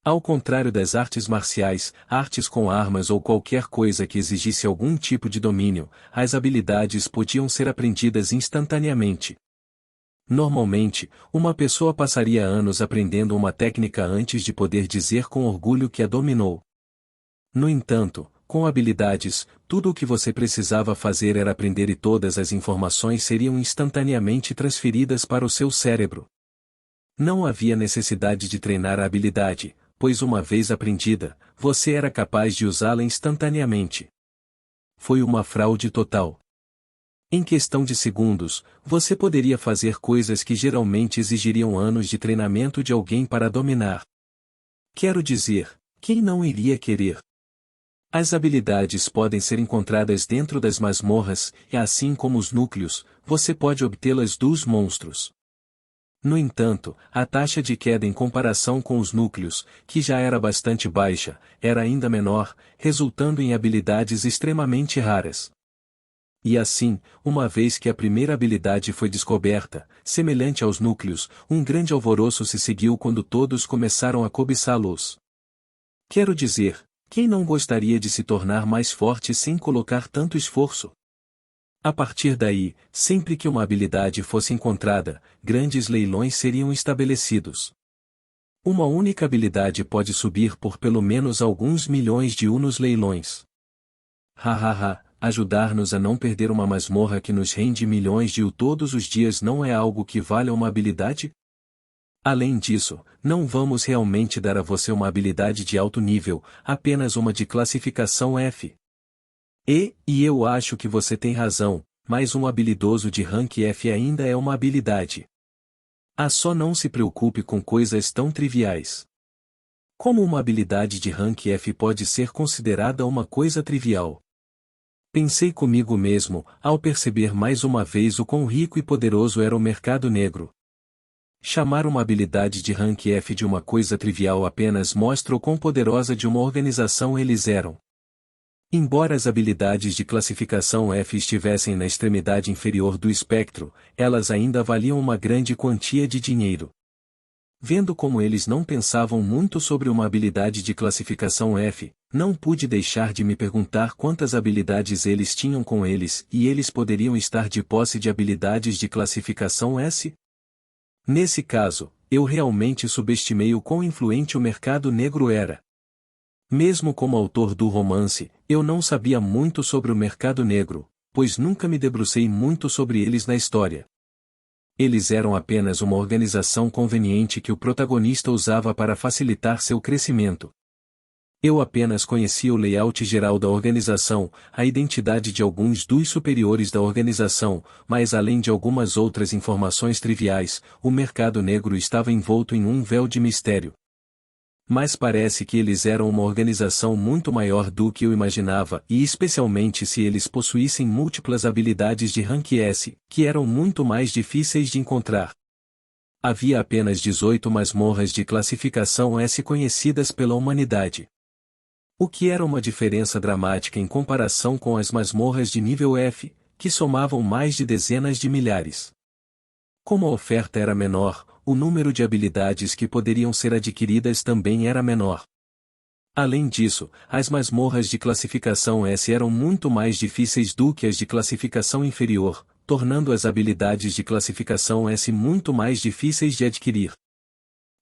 S2: Ao contrário das artes marciais, artes com armas ou qualquer coisa que exigisse algum tipo de domínio, as habilidades podiam ser aprendidas instantaneamente. Normalmente, uma pessoa passaria anos aprendendo uma técnica antes de poder dizer com orgulho que a dominou. No entanto, com habilidades, tudo o que você precisava fazer era aprender e todas as informações seriam instantaneamente transferidas para o seu cérebro. Não havia necessidade de treinar a habilidade, pois uma vez aprendida, você era capaz de usá-la instantaneamente. Foi uma fraude total. Em questão de segundos, você poderia fazer coisas que geralmente exigiriam anos de treinamento de alguém para dominar. Quero dizer, quem não iria querer? As habilidades podem ser encontradas dentro das masmorras, e assim como os núcleos, você pode obtê-las dos monstros. No entanto, a taxa de queda em comparação com os núcleos, que já era bastante baixa, era ainda menor, resultando em habilidades extremamente raras. E assim, uma vez que a primeira habilidade foi descoberta, semelhante aos núcleos, um grande alvoroço se seguiu quando todos começaram a cobiçá-los. Quero dizer, quem não gostaria de se tornar mais forte sem colocar tanto esforço? A partir daí, sempre que uma habilidade fosse encontrada, grandes leilões seriam estabelecidos. Uma única habilidade pode subir por pelo menos alguns milhões de nos leilões. Ajudar-nos a não perder uma masmorra que nos rende milhões de todos os dias não é algo que valha uma habilidade? Além disso, não vamos realmente dar a você uma habilidade de alto nível, apenas uma de classificação F. E eu acho que você tem razão, mas um habilidoso de rank F ainda é uma habilidade. Só não se preocupe com coisas tão triviais. Como uma habilidade de rank F pode ser considerada uma coisa trivial? Pensei comigo mesmo, ao perceber mais uma vez o quão rico e poderoso era o mercado negro. Chamar uma habilidade de rank F de uma coisa trivial apenas mostra o quão poderosa de uma organização eles eram. Embora as habilidades de classificação F estivessem na extremidade inferior do espectro, elas ainda valiam uma grande quantia de dinheiro. Vendo como eles não pensavam muito sobre uma habilidade de classificação F, não pude deixar de me perguntar quantas habilidades eles tinham com eles e eles poderiam estar de posse de habilidades de classificação S? Nesse caso, eu realmente subestimei o quão influente o mercado negro era. Mesmo como autor do romance, eu não sabia muito sobre o mercado negro, pois nunca me debrucei muito sobre eles na história. Eles eram apenas uma organização conveniente que o protagonista usava para facilitar seu crescimento. Eu apenas conhecia o layout geral da organização, a identidade de alguns dos superiores da organização, mas além de algumas outras informações triviais, o mercado negro estava envolto em um véu de mistério. Mas parece que eles eram uma organização muito maior do que eu imaginava, e especialmente se eles possuíssem múltiplas habilidades de rank S, que eram muito mais difíceis de encontrar. Havia apenas 18 masmorras de classificação S conhecidas pela humanidade. O que era uma diferença dramática em comparação com as masmorras de nível F, que somavam mais de dezenas de milhares. Como a oferta era menor, o número de habilidades que poderiam ser adquiridas também era menor. Além disso, as masmorras de classificação S eram muito mais difíceis do que as de classificação inferior, tornando as habilidades de classificação S muito mais difíceis de adquirir.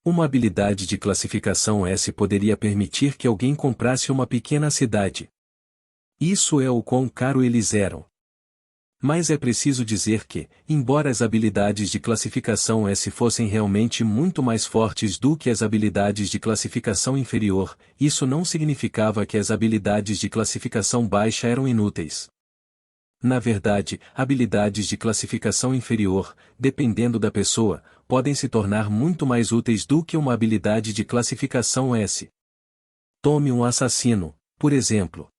S2: Uma habilidade de classificação S poderia permitir que alguém comprasse uma pequena cidade. Isso é o quão caro eles eram. Mas é preciso dizer que, embora as habilidades de classificação S fossem realmente muito mais fortes do que as habilidades de classificação inferior, isso não significava que as habilidades de classificação baixa eram inúteis. Na verdade, habilidades de classificação inferior, dependendo da pessoa, podem se tornar muito mais úteis do que uma habilidade de classificação S. Tome um assassino, por exemplo.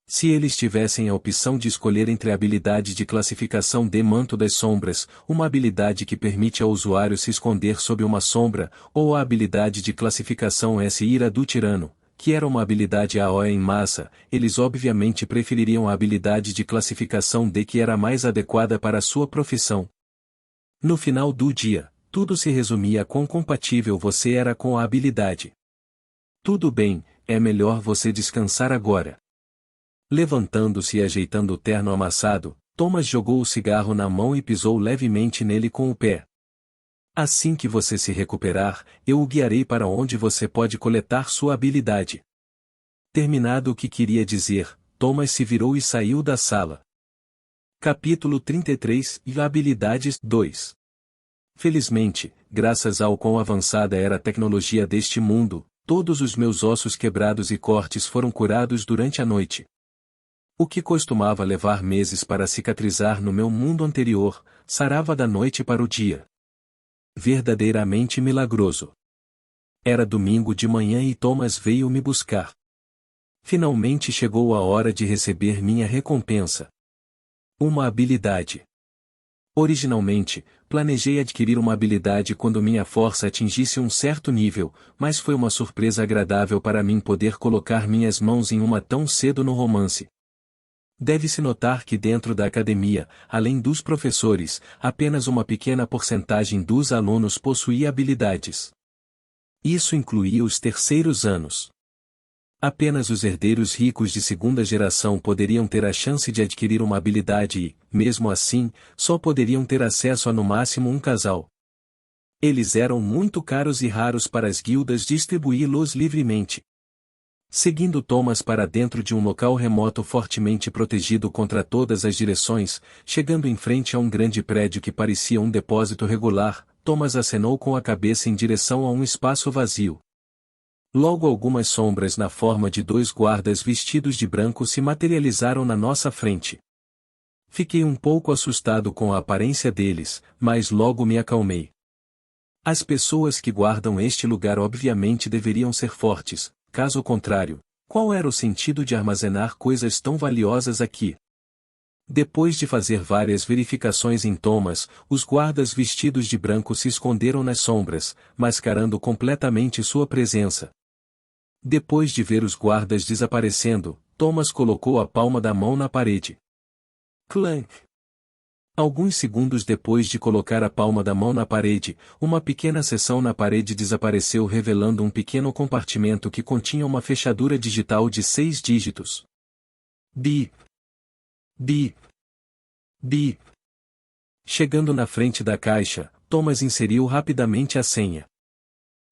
S2: Se eles tivessem a opção de escolher entre a habilidade de classificação D Manto das Sombras, uma habilidade que permite ao usuário se esconder sob uma sombra, ou a habilidade de classificação S Ira do Tirano, que era uma habilidade AOE em massa, eles obviamente prefeririam a habilidade de classificação D que era mais adequada para a sua profissão. No final do dia, tudo se resumia a quão compatível você era com a habilidade. Tudo bem, é melhor você descansar agora. Levantando-se e ajeitando o terno amassado, Thomas jogou o cigarro na mão e pisou levemente nele com o pé. Assim que você se recuperar, eu o guiarei para onde você pode coletar sua habilidade. Terminado o que queria dizer, Thomas se virou e saiu da sala. Capítulo 33 e Habilidades 2. Felizmente, graças ao quão avançada era a tecnologia deste mundo, todos os meus ossos quebrados e cortes foram curados durante a noite. O que costumava levar meses para cicatrizar no meu mundo anterior, sarava da noite para o dia. Verdadeiramente milagroso. Era domingo de manhã e Thomas veio me buscar. Finalmente chegou a hora de receber minha recompensa. Uma habilidade. Originalmente, planejei adquirir uma habilidade quando minha força atingisse um certo nível, mas foi uma surpresa agradável para mim poder colocar minhas mãos em uma tão cedo no romance. Deve-se notar que dentro da academia, além dos professores, apenas uma pequena porcentagem dos alunos possuía habilidades. Isso incluía os terceiros anos. Apenas os herdeiros ricos de segunda geração poderiam ter a chance de adquirir uma habilidade e, mesmo assim, só poderiam ter acesso a no máximo um casal. Eles eram muito caros e raros para as guildas distribuí-los livremente. Seguindo Thomas para dentro de um local remoto fortemente protegido contra todas as direções, chegando em frente a um grande prédio que parecia um depósito regular, Thomas acenou com a cabeça em direção a um espaço vazio. Logo algumas sombras na forma de dois guardas vestidos de branco se materializaram na nossa frente. Fiquei um pouco assustado com a aparência deles, mas logo me acalmei. As pessoas que guardam este lugar obviamente deveriam ser fortes. Caso contrário, qual era o sentido de armazenar coisas tão valiosas aqui? Depois de fazer várias verificações em Thomas, os guardas vestidos de branco se esconderam nas sombras, mascarando completamente sua presença. Depois de ver os guardas desaparecendo, Thomas colocou a palma da mão na parede. Clank! Alguns segundos depois de colocar a palma da mão na parede, uma pequena seção na parede desapareceu revelando um pequeno compartimento que continha uma fechadura digital de 6 dígitos. Bip. Bip. Bip. Chegando na frente da caixa, Thomas inseriu rapidamente a senha.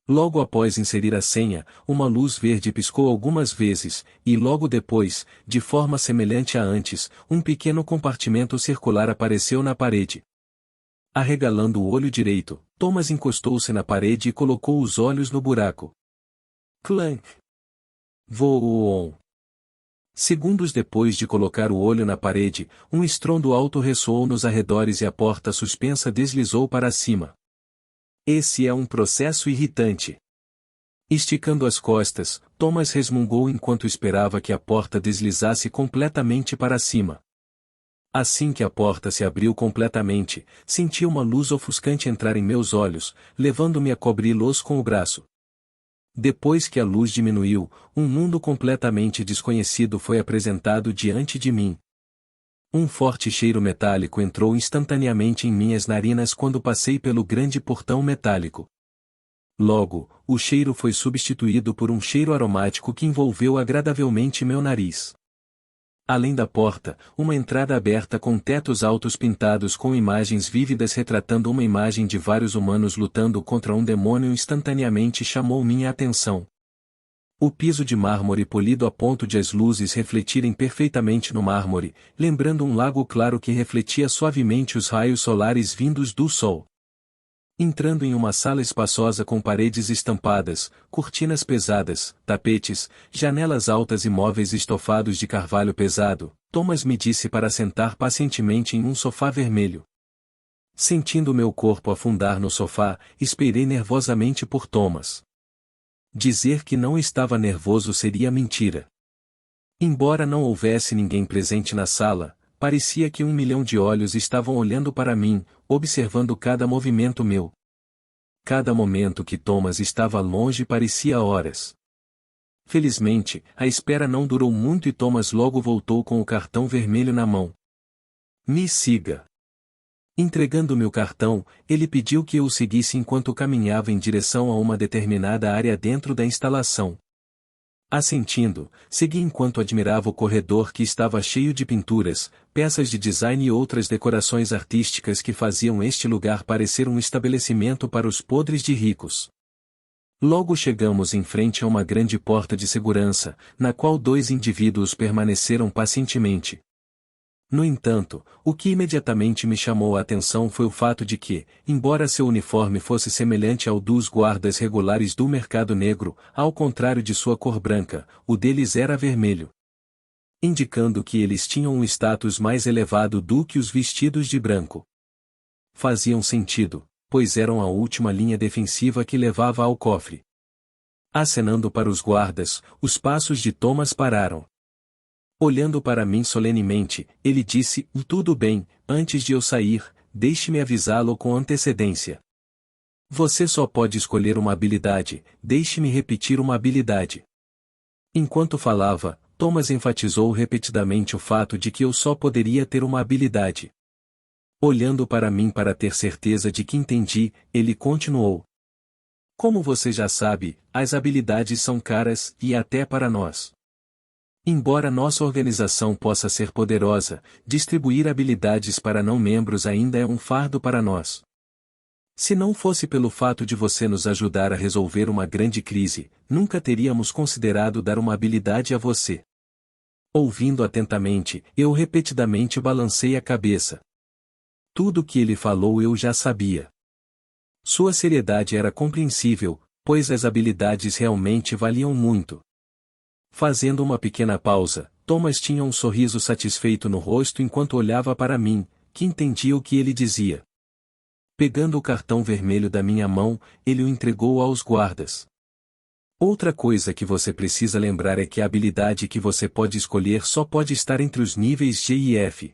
S2: Logo após inserir a senha, uma luz verde piscou algumas vezes, e logo depois, de forma semelhante a antes, um pequeno compartimento circular apareceu na parede. Arregalando o olho direito, Thomas encostou-se na parede e colocou os olhos no buraco. Clank! Voou. Segundos depois de colocar o olho na parede, um estrondo alto ressoou nos arredores e a porta suspensa deslizou para cima. Esse é um processo irritante. Esticando as costas, Thomas resmungou enquanto esperava que a porta deslizasse completamente para cima. Assim que a porta se abriu completamente, senti uma luz ofuscante entrar em meus olhos, levando-me a cobri-los com o braço. Depois que a luz diminuiu, um mundo completamente desconhecido foi apresentado diante de mim. Um forte cheiro metálico entrou instantaneamente em minhas narinas quando passei pelo grande portão metálico. Logo, o cheiro foi substituído por um cheiro aromático que envolveu agradavelmente meu nariz. Além da porta, uma entrada aberta com tetos altos pintados com imagens vívidas retratando uma imagem de vários humanos lutando contra um demônio instantaneamente chamou minha atenção. O piso de mármore polido a ponto de as luzes refletirem perfeitamente no mármore, lembrando um lago claro que refletia suavemente os raios solares vindos do sol. Entrando em uma sala espaçosa com paredes estampadas, cortinas pesadas, tapetes, janelas altas e móveis estofados de carvalho pesado, Thomas me disse para sentar pacientemente em um sofá vermelho. Sentindo meu corpo afundar no sofá, esperei nervosamente por Thomas. Dizer que não estava nervoso seria mentira. Embora não houvesse ninguém presente na sala, parecia que 1 milhão de olhos estavam olhando para mim, observando cada movimento meu. Cada momento que Thomas estava longe parecia horas. Felizmente, a espera não durou muito e Thomas logo voltou com o cartão vermelho na mão. Me siga. Entregando-me o cartão, ele pediu que eu o seguisse enquanto caminhava em direção a uma determinada área dentro da instalação. Assentindo, segui enquanto admirava o corredor que estava cheio de pinturas, peças de design e outras decorações artísticas que faziam este lugar parecer um estabelecimento para os podres de ricos. Logo chegamos em frente a uma grande porta de segurança, na qual 2 indivíduos permaneceram pacientemente. No entanto, o que imediatamente me chamou a atenção foi o fato de que, embora seu uniforme fosse semelhante ao dos guardas regulares do mercado negro, ao contrário de sua cor branca, o deles era vermelho. Indicando que eles tinham um status mais elevado do que os vestidos de branco. Faziam sentido, pois eram a última linha defensiva que levava ao cofre. Acenando para os guardas, os passos de Thomas pararam. Olhando para mim solenemente, ele disse, tudo bem, antes de eu sair, deixe-me avisá-lo com antecedência. Você só pode escolher uma habilidade, deixe-me repetir uma habilidade. Enquanto falava, Thomas enfatizou repetidamente o fato de que eu só poderia ter uma habilidade. Olhando para mim para ter certeza de que entendi, ele continuou. Como você já sabe, as habilidades são caras, e até para nós. Embora nossa organização possa ser poderosa, distribuir habilidades para não-membros ainda é um fardo para nós. Se não fosse pelo fato de você nos ajudar a resolver uma grande crise, nunca teríamos considerado dar uma habilidade a você. Ouvindo atentamente, eu repetidamente balancei a cabeça. Tudo o que ele falou eu já sabia. Sua seriedade era compreensível, pois as habilidades realmente valiam muito. Fazendo uma pequena pausa, Thomas tinha um sorriso satisfeito no rosto enquanto olhava para mim, que entendia o que ele dizia. Pegando o cartão vermelho da minha mão, ele o entregou aos guardas. Outra coisa que você precisa lembrar é que a habilidade que você pode escolher só pode estar entre os níveis G e F.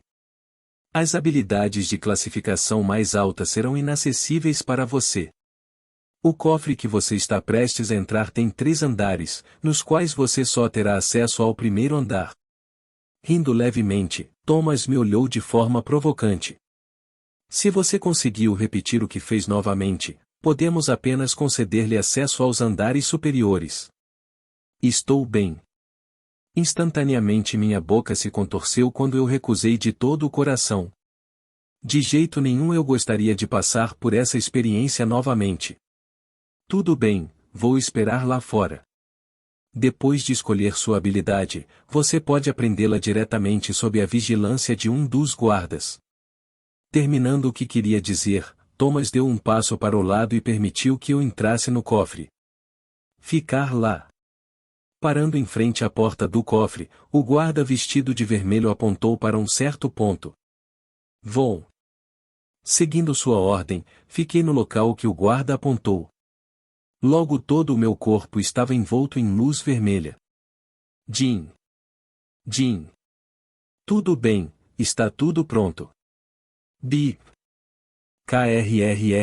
S2: As habilidades de classificação mais alta serão inacessíveis para você. O cofre que você está prestes a entrar tem 3 andares, nos quais você só terá acesso ao primeiro andar. Rindo levemente, Thomas me olhou de forma provocante. Se você conseguiu repetir o que fez novamente, podemos apenas conceder-lhe acesso aos andares superiores. Estou bem. Instantaneamente minha boca se contorceu quando eu recusei de todo o coração. De jeito nenhum eu gostaria de passar por essa experiência novamente. Tudo bem, vou esperar lá fora. Depois de escolher sua habilidade, você pode aprendê-la diretamente sob a vigilância de um dos guardas. Terminando o que queria dizer, Thomas deu um passo para o lado e permitiu que eu entrasse no cofre. Ficar lá. Parando em frente à porta do cofre, o guarda vestido de vermelho apontou para um certo ponto. Vou. Seguindo sua ordem, fiquei no local que o guarda apontou. Logo todo o meu corpo estava envolto em luz vermelha. Jim. Jim. Tudo bem, está tudo pronto. Bip. KRRRRRR.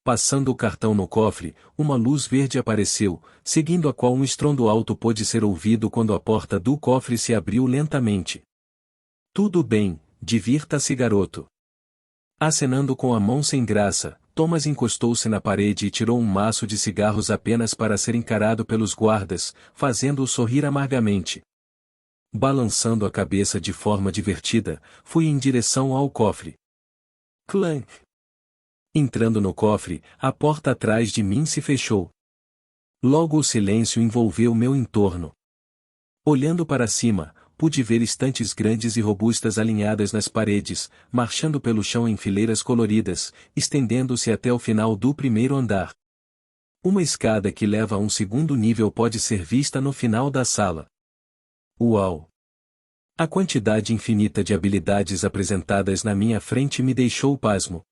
S2: Passando o cartão no cofre, uma luz verde apareceu, seguindo a qual um estrondo alto pôde ser ouvido quando a porta do cofre se abriu lentamente. Tudo bem, divirta-se, garoto. Acenando com a mão sem graça, Thomas encostou-se na parede e tirou um maço de cigarros apenas para ser encarado pelos guardas, fazendo-o sorrir amargamente. Balançando a cabeça de forma divertida, fui em direção ao cofre. Clank! Entrando no cofre, a porta atrás de mim se fechou. Logo o silêncio envolveu meu entorno. Olhando para cima, pude ver estantes grandes e robustas alinhadas nas paredes, marchando pelo chão em fileiras coloridas, estendendo-se até o final do primeiro andar. Uma escada que leva a um segundo nível pode ser vista no final da sala. Uau! A quantidade infinita de habilidades apresentadas na minha frente me deixou pasmo.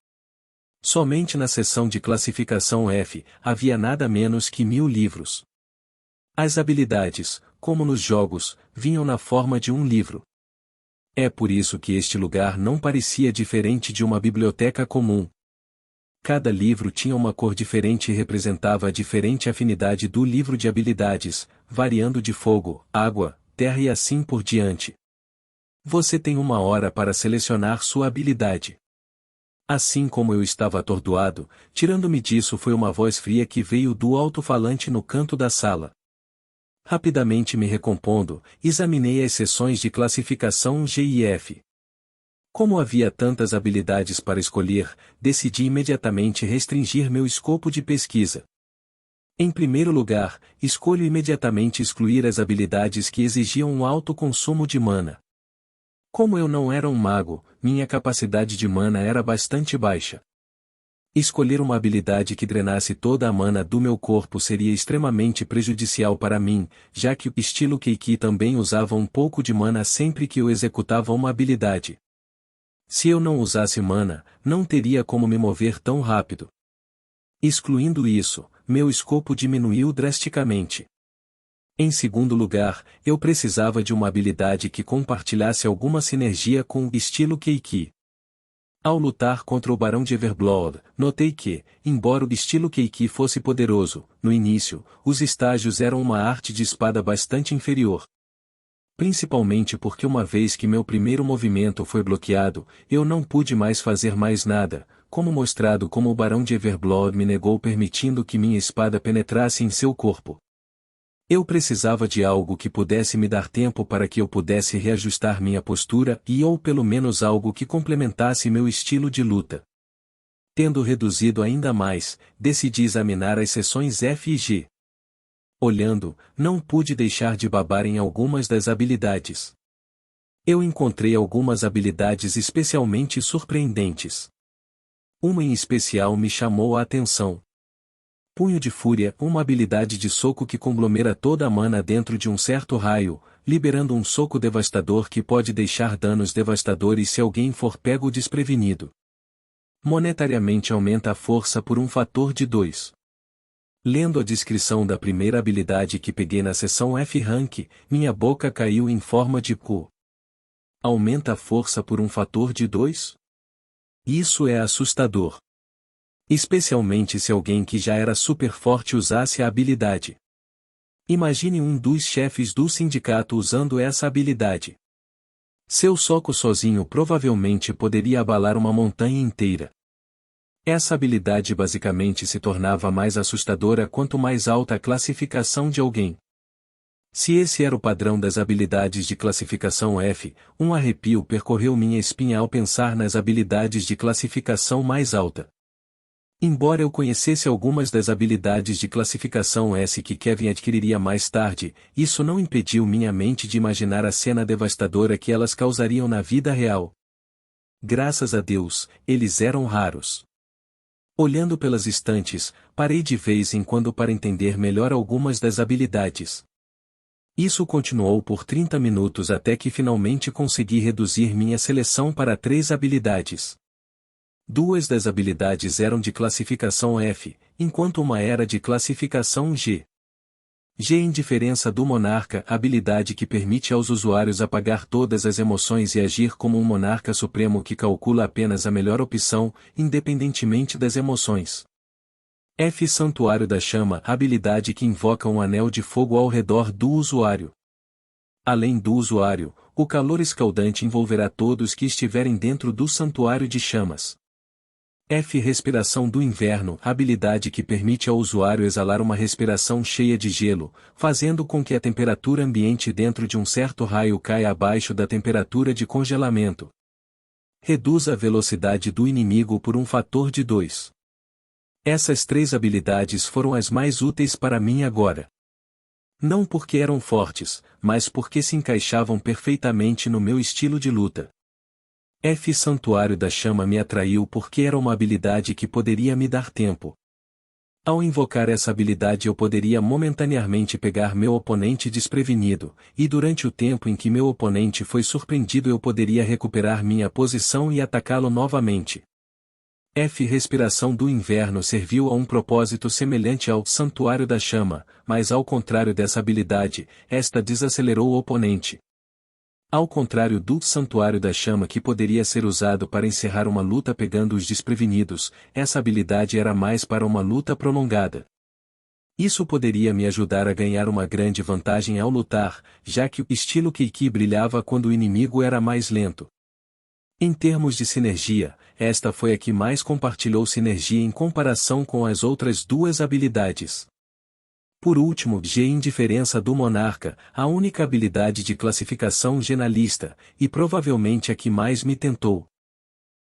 S2: Somente na seção de classificação F, havia nada menos que 1000 livros. As habilidades, como nos jogos, vinham na forma de um livro. É por isso que este lugar não parecia diferente de uma biblioteca comum. Cada livro tinha uma cor diferente e representava a diferente afinidade do livro de habilidades, variando de fogo, água, terra e assim por diante. Você tem 1 hora para selecionar sua habilidade. Assim como eu estava atordoado, tirando-me disso foi uma voz fria que veio do alto-falante no canto da sala. Rapidamente me recompondo, examinei as seções de classificação G e F. Como havia tantas habilidades para escolher, decidi imediatamente restringir meu escopo de pesquisa. Em primeiro lugar, escolho imediatamente excluir as habilidades que exigiam um alto consumo de mana. Como eu não era um mago, minha capacidade de mana era bastante baixa. Escolher uma habilidade que drenasse toda a mana do meu corpo seria extremamente prejudicial para mim, já que o estilo Keiki também usava um pouco de mana sempre que eu executava uma habilidade. Se eu não usasse mana, não teria como me mover tão rápido. Excluindo isso, meu escopo diminuiu drasticamente. Em segundo lugar, eu precisava de uma habilidade que compartilhasse alguma sinergia com o estilo Keiki. Ao lutar contra o Barão de Everblood, notei que, embora o estilo Keiki fosse poderoso, no início, os estágios eram uma arte de espada bastante inferior. Principalmente porque uma vez que meu primeiro movimento foi bloqueado, eu não pude mais fazer mais nada, como mostrado como o Barão de Everblood me negou permitindo que minha espada penetrasse em seu corpo. Eu precisava de algo que pudesse me dar tempo para que eu pudesse reajustar minha postura ou pelo menos algo que complementasse meu estilo de luta. Tendo reduzido ainda mais, decidi examinar as seções F e G. Olhando, não pude deixar de babar em algumas das habilidades. Eu encontrei algumas habilidades especialmente surpreendentes. Uma em especial me chamou a atenção. Punho de Fúria, uma habilidade de soco que conglomera toda a mana dentro de um certo raio, liberando um soco devastador que pode deixar danos devastadores se alguém for pego desprevenido. Monetariamente aumenta a força por um fator de 2. Lendo a descrição da primeira habilidade que peguei na seção F-Rank, minha boca caiu em forma de cu. Aumenta a força por um fator de 2? Isso é assustador. Especialmente se alguém que já era super forte usasse a habilidade. Imagine um dos chefes do sindicato usando essa habilidade. Seu soco sozinho provavelmente poderia abalar uma montanha inteira. Essa habilidade basicamente se tornava mais assustadora quanto mais alta a classificação de alguém. Se esse era o padrão das habilidades de classificação F, um arrepio percorreu minha espinha ao pensar nas habilidades de classificação mais alta. Embora eu conhecesse algumas das habilidades de classificação S que Kevin adquiriria mais tarde, isso não impediu minha mente de imaginar a cena devastadora que elas causariam na vida real. graças a Deus, eles eram raros. Olhando pelas estantes, parei de vez em quando para entender melhor algumas das habilidades. Isso continuou por 30 minutos até que finalmente consegui reduzir minha seleção para 3 habilidades. 2 das habilidades eram de classificação F, enquanto uma era de classificação G. G. Indiferença do monarca, habilidade que permite aos usuários apagar todas as emoções e agir como um monarca supremo que calcula apenas a melhor opção, independentemente das emoções. F. Santuário da Chama, habilidade que invoca um anel de fogo ao redor do usuário. Além do usuário, o calor escaldante envolverá todos que estiverem dentro do Santuário de Chamas. F. Respiração do Inverno, habilidade que permite ao usuário exalar uma respiração cheia de gelo, fazendo com que a temperatura ambiente dentro de um certo raio caia abaixo da temperatura de congelamento. Reduz a velocidade do inimigo por um fator de 2. Essas 3 habilidades foram as mais úteis para mim agora. Não porque eram fortes, mas porque se encaixavam perfeitamente no meu estilo de luta. F. Santuário da Chama me atraiu porque era uma habilidade que poderia me dar tempo. Ao invocar essa habilidade eu poderia momentaneamente pegar meu oponente desprevenido, e durante o tempo em que meu oponente foi surpreendido eu poderia recuperar minha posição e atacá-lo novamente. F. Respiração do Inverno serviu a um propósito semelhante ao Santuário da Chama, mas ao contrário dessa habilidade, esta desacelerou o oponente. Ao contrário do Santuário da Chama que poderia ser usado para encerrar uma luta pegando os desprevenidos, essa habilidade era mais para uma luta prolongada. Isso poderia me ajudar a ganhar uma grande vantagem ao lutar, já que o estilo Keiki brilhava quando o inimigo era mais lento. Em termos de sinergia, esta foi a que mais compartilhou sinergia em comparação com as outras 2 habilidades. Por último, G. Indiferença do Monarca, a única habilidade de classificação generalista, e provavelmente a que mais me tentou.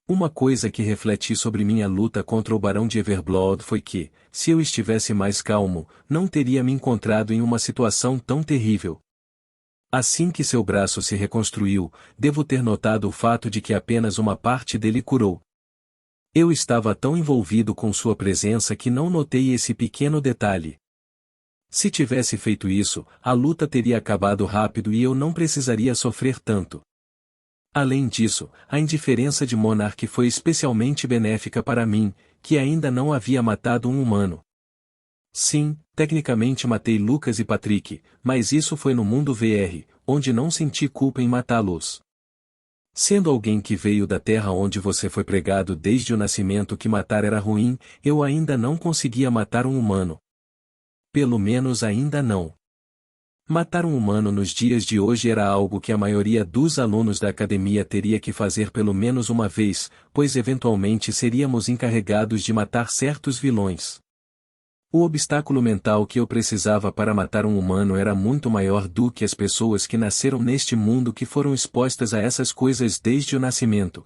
S2: Uma coisa que refleti sobre minha luta contra o Barão de Everblood foi que, se eu estivesse mais calmo, não teria me encontrado em uma situação tão terrível. Assim que seu braço se reconstruiu, devo ter notado o fato de que apenas uma parte dele curou. Eu estava tão envolvido com sua presença que não notei esse pequeno detalhe. Se tivesse feito isso, a luta teria acabado rápido e eu não precisaria sofrer tanto. Além disso, a indiferença de Monarch foi especialmente benéfica para mim, que ainda não havia matado um humano. Sim, tecnicamente matei Lucas e Patrick, mas isso foi no mundo VR, onde não senti culpa em matá-los. Sendo alguém que veio da terra onde você foi pregado desde o nascimento que matar era ruim, eu ainda não conseguia matar um humano. Pelo menos ainda não. Matar um humano nos dias de hoje era algo que a maioria dos alunos da academia teria que fazer pelo menos uma vez, pois eventualmente seríamos encarregados de matar certos vilões. O obstáculo mental que eu precisava para matar um humano era muito maior do que as pessoas que nasceram neste mundo que foram expostas a essas coisas desde o nascimento.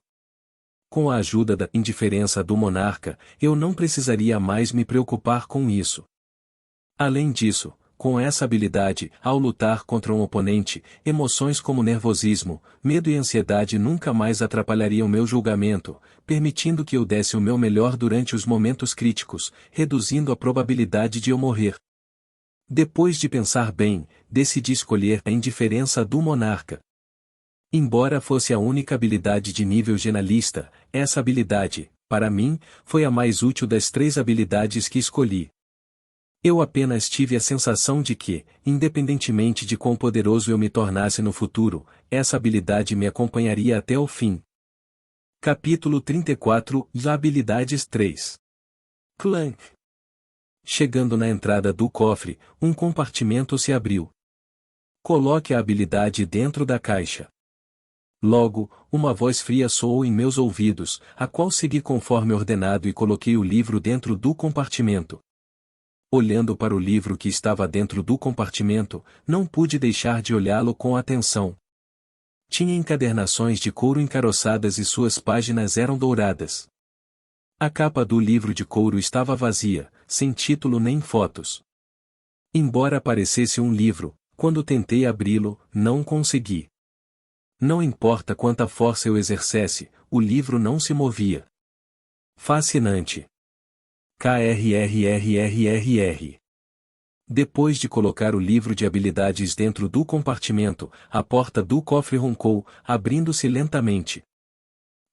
S2: Com a ajuda da indiferença do monarca, eu não precisaria mais me preocupar com isso. Além disso, com essa habilidade, ao lutar contra um oponente, emoções como nervosismo, medo e ansiedade nunca mais atrapalhariam meu julgamento, permitindo que eu desse o meu melhor durante os momentos críticos, reduzindo a probabilidade de eu morrer. Depois de pensar bem, decidi escolher a indiferença do monarca. Embora fosse a única habilidade de nível generalista, essa habilidade, para mim, foi a mais útil das 3 habilidades que escolhi. Eu apenas tive a sensação de que, independentemente de quão poderoso eu me tornasse no futuro, essa habilidade me acompanharia até o fim. Capítulo 34 Habilidades 3 Clank. Chegando na entrada do cofre, um compartimento se abriu. Coloque a habilidade dentro da caixa. Logo, uma voz fria soou em meus ouvidos, a qual segui conforme ordenado e coloquei o livro dentro do compartimento. Olhando para o livro que estava dentro do compartimento, não pude deixar de olhá-lo com atenção. Tinha encadernações de couro encaroçadas e suas páginas eram douradas. A capa do livro de couro estava vazia, sem título nem fotos. Embora parecesse um livro, quando tentei abri-lo, não consegui. Não importa quanta força eu exercesse, o livro não se movia. Fascinante. KRRRRRR. Depois de colocar o livro de habilidades dentro do compartimento, a porta do cofre roncou, abrindo-se lentamente.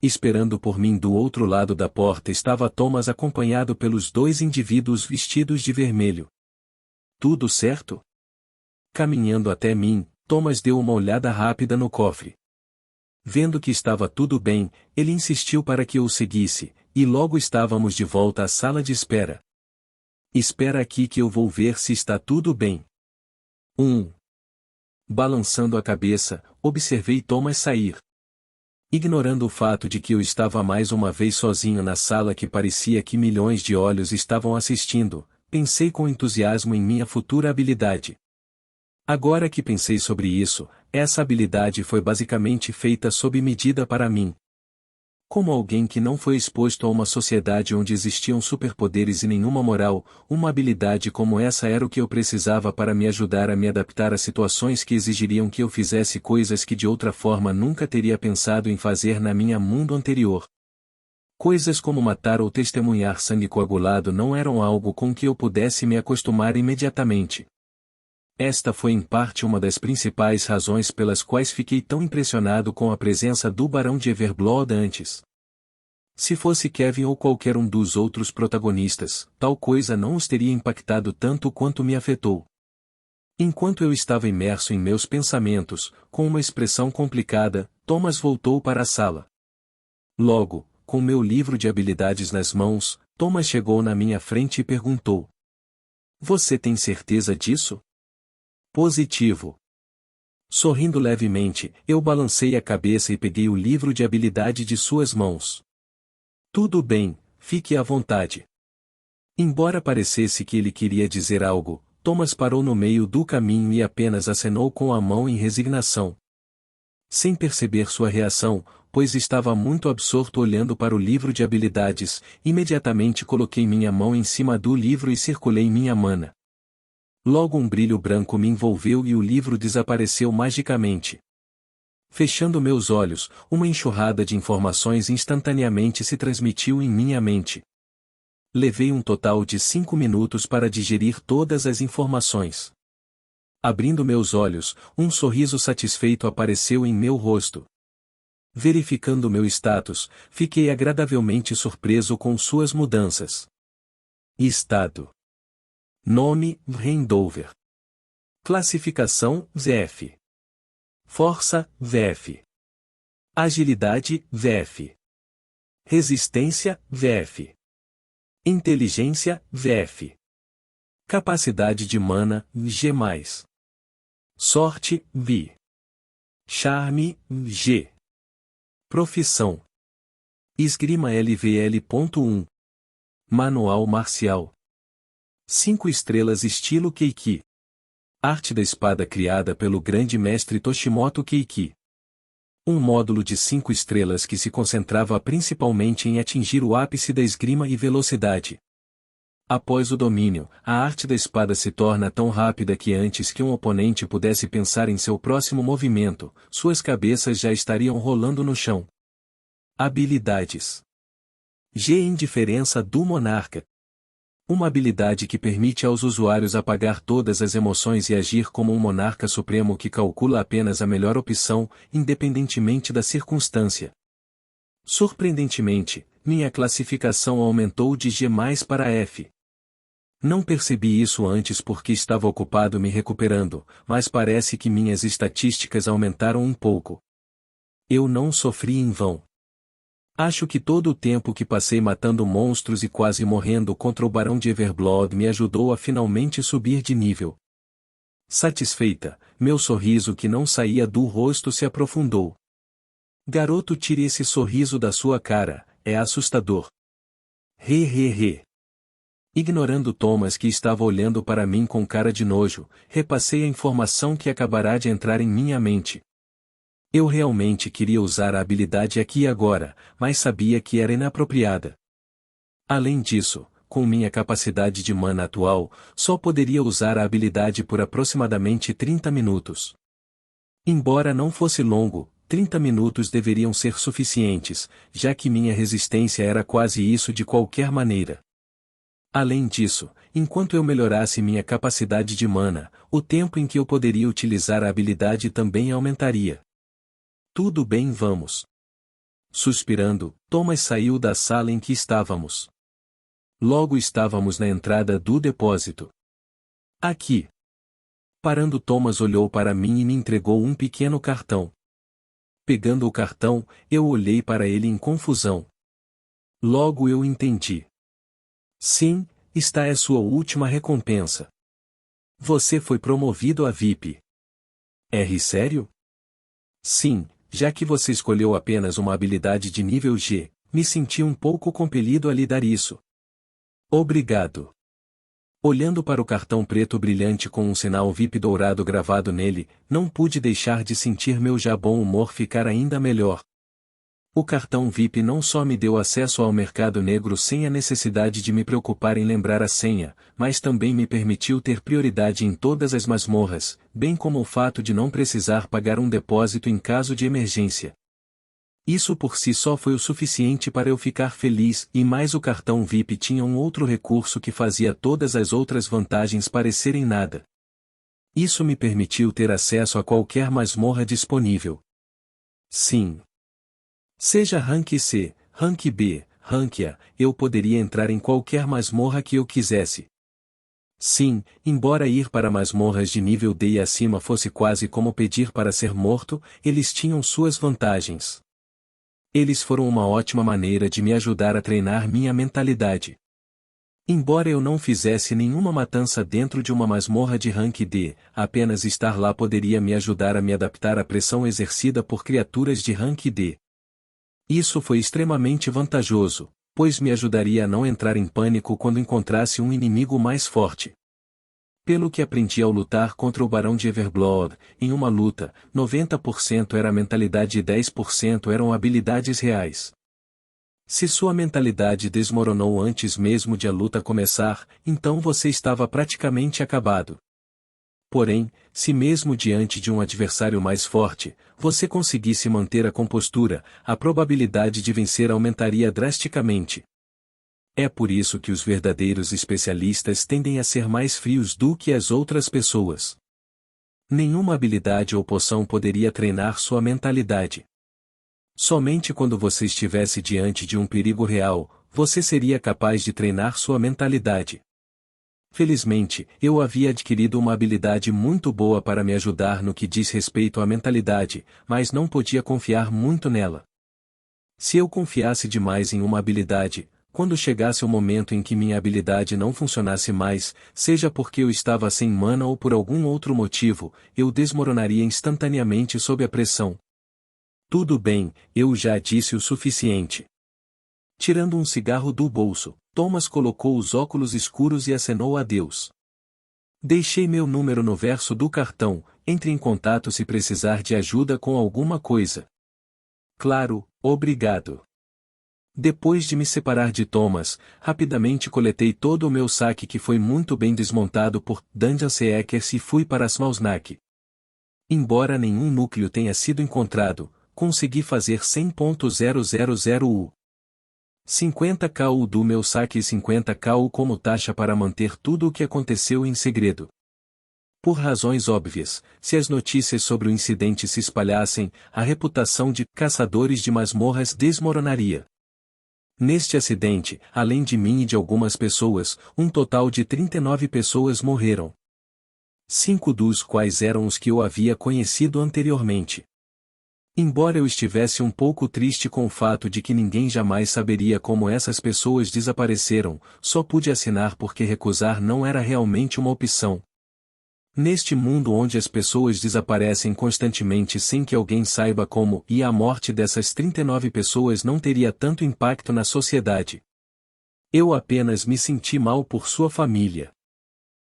S2: Esperando por mim do outro lado da porta estava Thomas acompanhado pelos dois indivíduos vestidos de vermelho. Tudo certo? Caminhando até mim, Thomas deu uma olhada rápida no cofre. Vendo que estava tudo bem, ele insistiu para que eu o seguisse, e logo estávamos de volta à sala de espera. Espera aqui que eu vou ver se está tudo bem. Balançando a cabeça, observei Thomas sair. Ignorando o fato de que eu estava mais uma vez sozinho na sala que parecia que milhões de olhos estavam assistindo, pensei com entusiasmo em minha futura habilidade. Agora que pensei sobre isso, essa habilidade foi basicamente feita sob medida para mim. Como alguém que não foi exposto a uma sociedade onde existiam superpoderes e nenhuma moral, uma habilidade como essa era o que eu precisava para me ajudar a me adaptar a situações que exigiriam que eu fizesse coisas que de outra forma nunca teria pensado em fazer na minha mundo anterior. Coisas como matar ou testemunhar sangue coagulado não eram algo com que eu pudesse me acostumar imediatamente. Esta foi em parte uma das principais razões pelas quais fiquei tão impressionado com a presença do Barão de Everblood antes. Se fosse Kevin ou qualquer um dos outros protagonistas, tal coisa não os teria impactado tanto quanto me afetou. Enquanto eu estava imerso em meus pensamentos, com uma expressão complicada, Thomas voltou para a sala. Logo, com meu livro de habilidades nas mãos, Thomas chegou na minha frente e perguntou: "Você tem certeza disso?" Positivo. Sorrindo levemente, eu balancei a cabeça e peguei o livro de habilidade de suas mãos. Tudo bem, fique à vontade. Embora parecesse que ele queria dizer algo, Thomas parou no meio do caminho e apenas acenou com a mão em resignação. Sem perceber sua reação, pois estava muito absorto olhando para o livro de habilidades, imediatamente coloquei minha mão em cima do livro e circulei minha mana. Logo um brilho branco me envolveu e o livro desapareceu magicamente. Fechando meus olhos, uma enxurrada de informações instantaneamente se transmitiu em minha mente. Levei um total de 5 minutos para digerir todas as informações. Abrindo meus olhos, um sorriso satisfeito apareceu em meu rosto. Verificando meu status, fiquei agradavelmente surpreso com suas mudanças. Estado. Nome: Rendover. Classificação: VF. Força: VF. Agilidade: VF. Resistência: VF. Inteligência: VF. Capacidade de mana: G+. Sorte: V. Charme: G. Profissão: Esgrima LVL.1. Manual marcial. 5 estrelas estilo Keiki. Arte da espada criada pelo grande mestre Toshimoto Keiki. Um módulo de 5 estrelas que se concentrava principalmente em atingir o ápice da esgrima e velocidade. Após o domínio, a arte da espada se torna tão rápida que antes que um oponente pudesse pensar em seu próximo movimento, suas cabeças já estariam rolando no chão. Habilidades. G. Indiferença do Monarca. Uma habilidade que permite aos usuários apagar todas as emoções e agir como um monarca supremo que calcula apenas a melhor opção, independentemente da circunstância. Surpreendentemente, minha classificação aumentou de G+ para F. Não percebi isso antes porque estava ocupado me recuperando, mas parece que minhas estatísticas aumentaram um pouco. Eu não sofri em vão. Acho que todo o tempo que passei matando monstros e quase morrendo contra o Barão de Everblood me ajudou a finalmente subir de nível. Satisfeita, meu sorriso que não saía do rosto se aprofundou. Garoto, tire esse sorriso da sua cara, é assustador. He. Ignorando Thomas que estava olhando para mim com cara de nojo, repassei a informação que acabará de entrar em minha mente. Eu realmente queria usar a habilidade aqui e agora, mas sabia que era inapropriada. Além disso, com minha capacidade de mana atual, só poderia usar a habilidade por aproximadamente 30 minutos. Embora não fosse longo, 30 minutos deveriam ser suficientes, já que minha resistência era quase isso de qualquer maneira. Além disso, enquanto eu melhorasse minha capacidade de mana, o tempo em que eu poderia utilizar a habilidade também aumentaria. Tudo bem, vamos. Suspirando, Thomas saiu da sala em que estávamos. Logo estávamos na entrada do depósito. Aqui. Parando, Thomas olhou para mim e me entregou um pequeno cartão. Pegando o cartão, eu olhei para ele em confusão. Logo eu entendi. Sim, esta é sua última recompensa. Você foi promovido a VIP. Sério? Sim, já que você escolheu apenas uma habilidade de nível G, me senti um pouco compelido a lhe dar isso. Obrigado. Olhando para o cartão preto brilhante com um sinal VIP dourado gravado nele, não pude deixar de sentir meu já bom humor ficar ainda melhor. O cartão VIP não só me deu acesso ao mercado negro sem a necessidade de me preocupar em lembrar a senha, mas também me permitiu ter prioridade em todas as masmorras, bem como o fato de não precisar pagar um depósito em caso de emergência. Isso por si só foi o suficiente para eu ficar feliz, e mais o cartão VIP tinha um outro recurso que fazia todas as outras vantagens parecerem nada. Isso me permitiu ter acesso a qualquer masmorra disponível. Sim. Seja Rank C, Rank B, Rank A, eu poderia entrar em qualquer masmorra que eu quisesse. Sim, embora ir para masmorras de nível D e acima fosse quase como pedir para ser morto, eles tinham suas vantagens. Eles foram uma ótima maneira de me ajudar a treinar minha mentalidade. Embora eu não fizesse nenhuma matança dentro de uma masmorra de Rank D, apenas estar lá poderia me ajudar a me adaptar à pressão exercida por criaturas de Rank D. Isso foi extremamente vantajoso, pois me ajudaria a não entrar em pânico quando encontrasse um inimigo mais forte. Pelo que aprendi ao lutar contra o Barão de Everblood, em uma luta, 90% era mentalidade e 10% eram habilidades reais. Se sua mentalidade desmoronou antes mesmo de a luta começar, então você estava praticamente acabado. Porém, se mesmo diante de um adversário mais forte, você conseguisse manter a compostura, a probabilidade de vencer aumentaria drasticamente. É por isso que os verdadeiros especialistas tendem a ser mais frios do que as outras pessoas. Nenhuma habilidade ou poção poderia treinar sua mentalidade. Somente quando você estivesse diante de um perigo real, você seria capaz de treinar sua mentalidade. Felizmente, eu havia adquirido uma habilidade muito boa para me ajudar no que diz respeito à mentalidade, mas não podia confiar muito nela. Se eu confiasse demais em uma habilidade, quando chegasse o momento em que minha habilidade não funcionasse mais, seja porque eu estava sem mana ou por algum outro motivo, eu desmoronaria instantaneamente sob a pressão. Tudo bem, eu já disse o suficiente. Tirando um cigarro do bolso, Thomas colocou os óculos escuros e acenou adeus. Deixei meu número no verso do cartão, entre em contato se precisar de ajuda com alguma coisa. Claro, obrigado. Depois de me separar de Thomas, rapidamente coletei todo o meu saque que foi muito bem desmontado por Dungeon Seekers e fui para Smalsnack. Embora nenhum núcleo tenha sido encontrado, consegui fazer 100.000 U. 50k U do meu saque e 50k U como taxa para manter tudo o que aconteceu em segredo. Por razões óbvias, se as notícias sobre o incidente se espalhassem, a reputação de caçadores de masmorras desmoronaria. Neste acidente, além de mim e de algumas pessoas, um total de 39 pessoas morreram. 5 dos quais eram os que eu havia conhecido anteriormente. Embora eu estivesse um pouco triste com o fato de que ninguém jamais saberia como essas pessoas desapareceram, só pude assinar porque recusar não era realmente uma opção. Neste mundo onde as pessoas desaparecem constantemente sem que alguém saiba como, e a morte dessas 39 pessoas não teria tanto impacto na sociedade. Eu apenas me senti mal por sua família.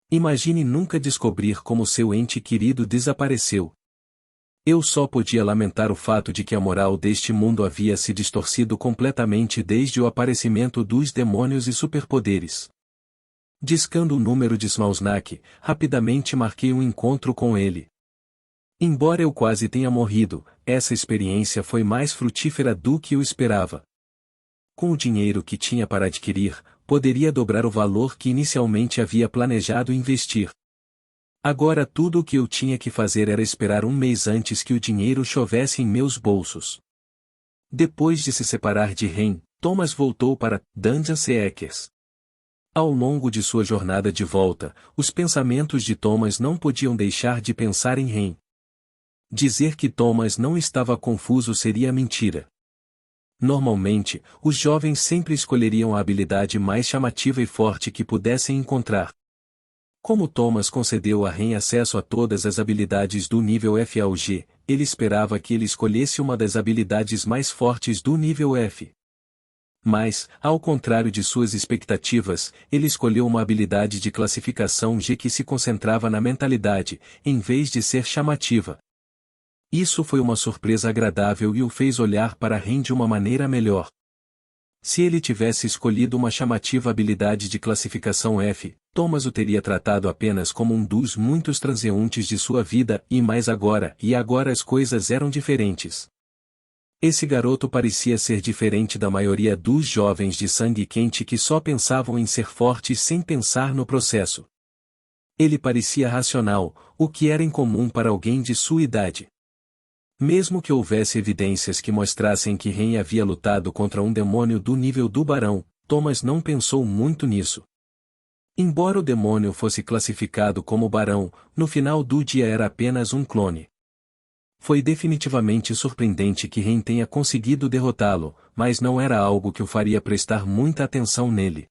S2: Imagine nunca descobrir como seu ente querido desapareceu. Eu só podia lamentar o fato de que a moral deste mundo havia se distorcido completamente desde o aparecimento dos demônios e superpoderes. Discando o número de Smalsnack, rapidamente marquei um encontro com ele. Embora eu quase tenha morrido, essa experiência foi mais frutífera do que eu esperava. Com o dinheiro que tinha para adquirir, poderia dobrar o valor que inicialmente havia planejado investir. Agora tudo o que eu tinha que fazer era esperar um mês antes que o dinheiro chovesse em meus bolsos. Depois de se separar de Ren, Thomas voltou para Dungeons & Dragons. Ao longo de sua jornada de volta, os pensamentos de Thomas não podiam deixar de pensar em Ren. Dizer que Thomas não estava confuso seria mentira. Normalmente, os jovens sempre escolheriam a habilidade mais chamativa e forte que pudessem encontrar. Como Thomas concedeu a Ren acesso a todas as habilidades do nível F ao G, ele esperava que ele escolhesse uma das habilidades mais fortes do nível F. Mas, ao contrário de suas expectativas, ele escolheu uma habilidade de classificação G que se concentrava na mentalidade, em vez de ser chamativa. Isso foi uma surpresa agradável e o fez olhar para Ren de uma maneira melhor. Se ele tivesse escolhido uma chamativa habilidade de classificação F, Thomas o teria tratado apenas como um dos muitos transeuntes de sua vida, e agora as coisas eram diferentes. Esse garoto parecia ser diferente da maioria dos jovens de sangue quente que só pensavam em ser fortes sem pensar no processo. Ele parecia racional, o que era incomum para alguém de sua idade. Mesmo que houvesse evidências que mostrassem que Ren havia lutado contra um demônio do nível do barão, Thomas não pensou muito nisso. Embora o demônio fosse classificado como barão, no final do dia era apenas um clone. Foi definitivamente surpreendente que Ren tenha conseguido derrotá-lo, mas não era algo que o faria prestar muita atenção nele.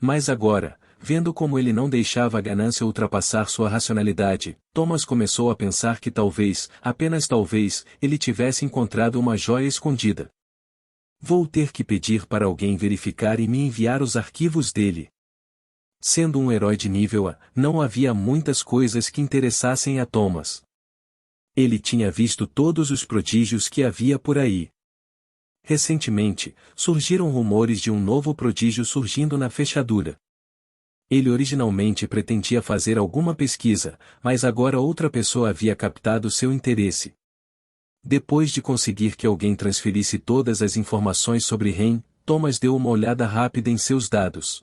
S2: Mas agora, vendo como ele não deixava a ganância ultrapassar sua racionalidade, Thomas começou a pensar que talvez, apenas talvez, ele tivesse encontrado uma joia escondida. Vou ter que pedir para alguém verificar e me enviar os arquivos dele. Sendo um herói de nível A, não havia muitas coisas que interessassem a Thomas. Ele tinha visto todos os prodígios que havia por aí. Recentemente, surgiram rumores de um novo prodígio surgindo na fechadura. Ele originalmente pretendia fazer alguma pesquisa, mas agora outra pessoa havia captado seu interesse. Depois de conseguir que alguém transferisse todas as informações sobre Ren, Thomas deu uma olhada rápida em seus dados.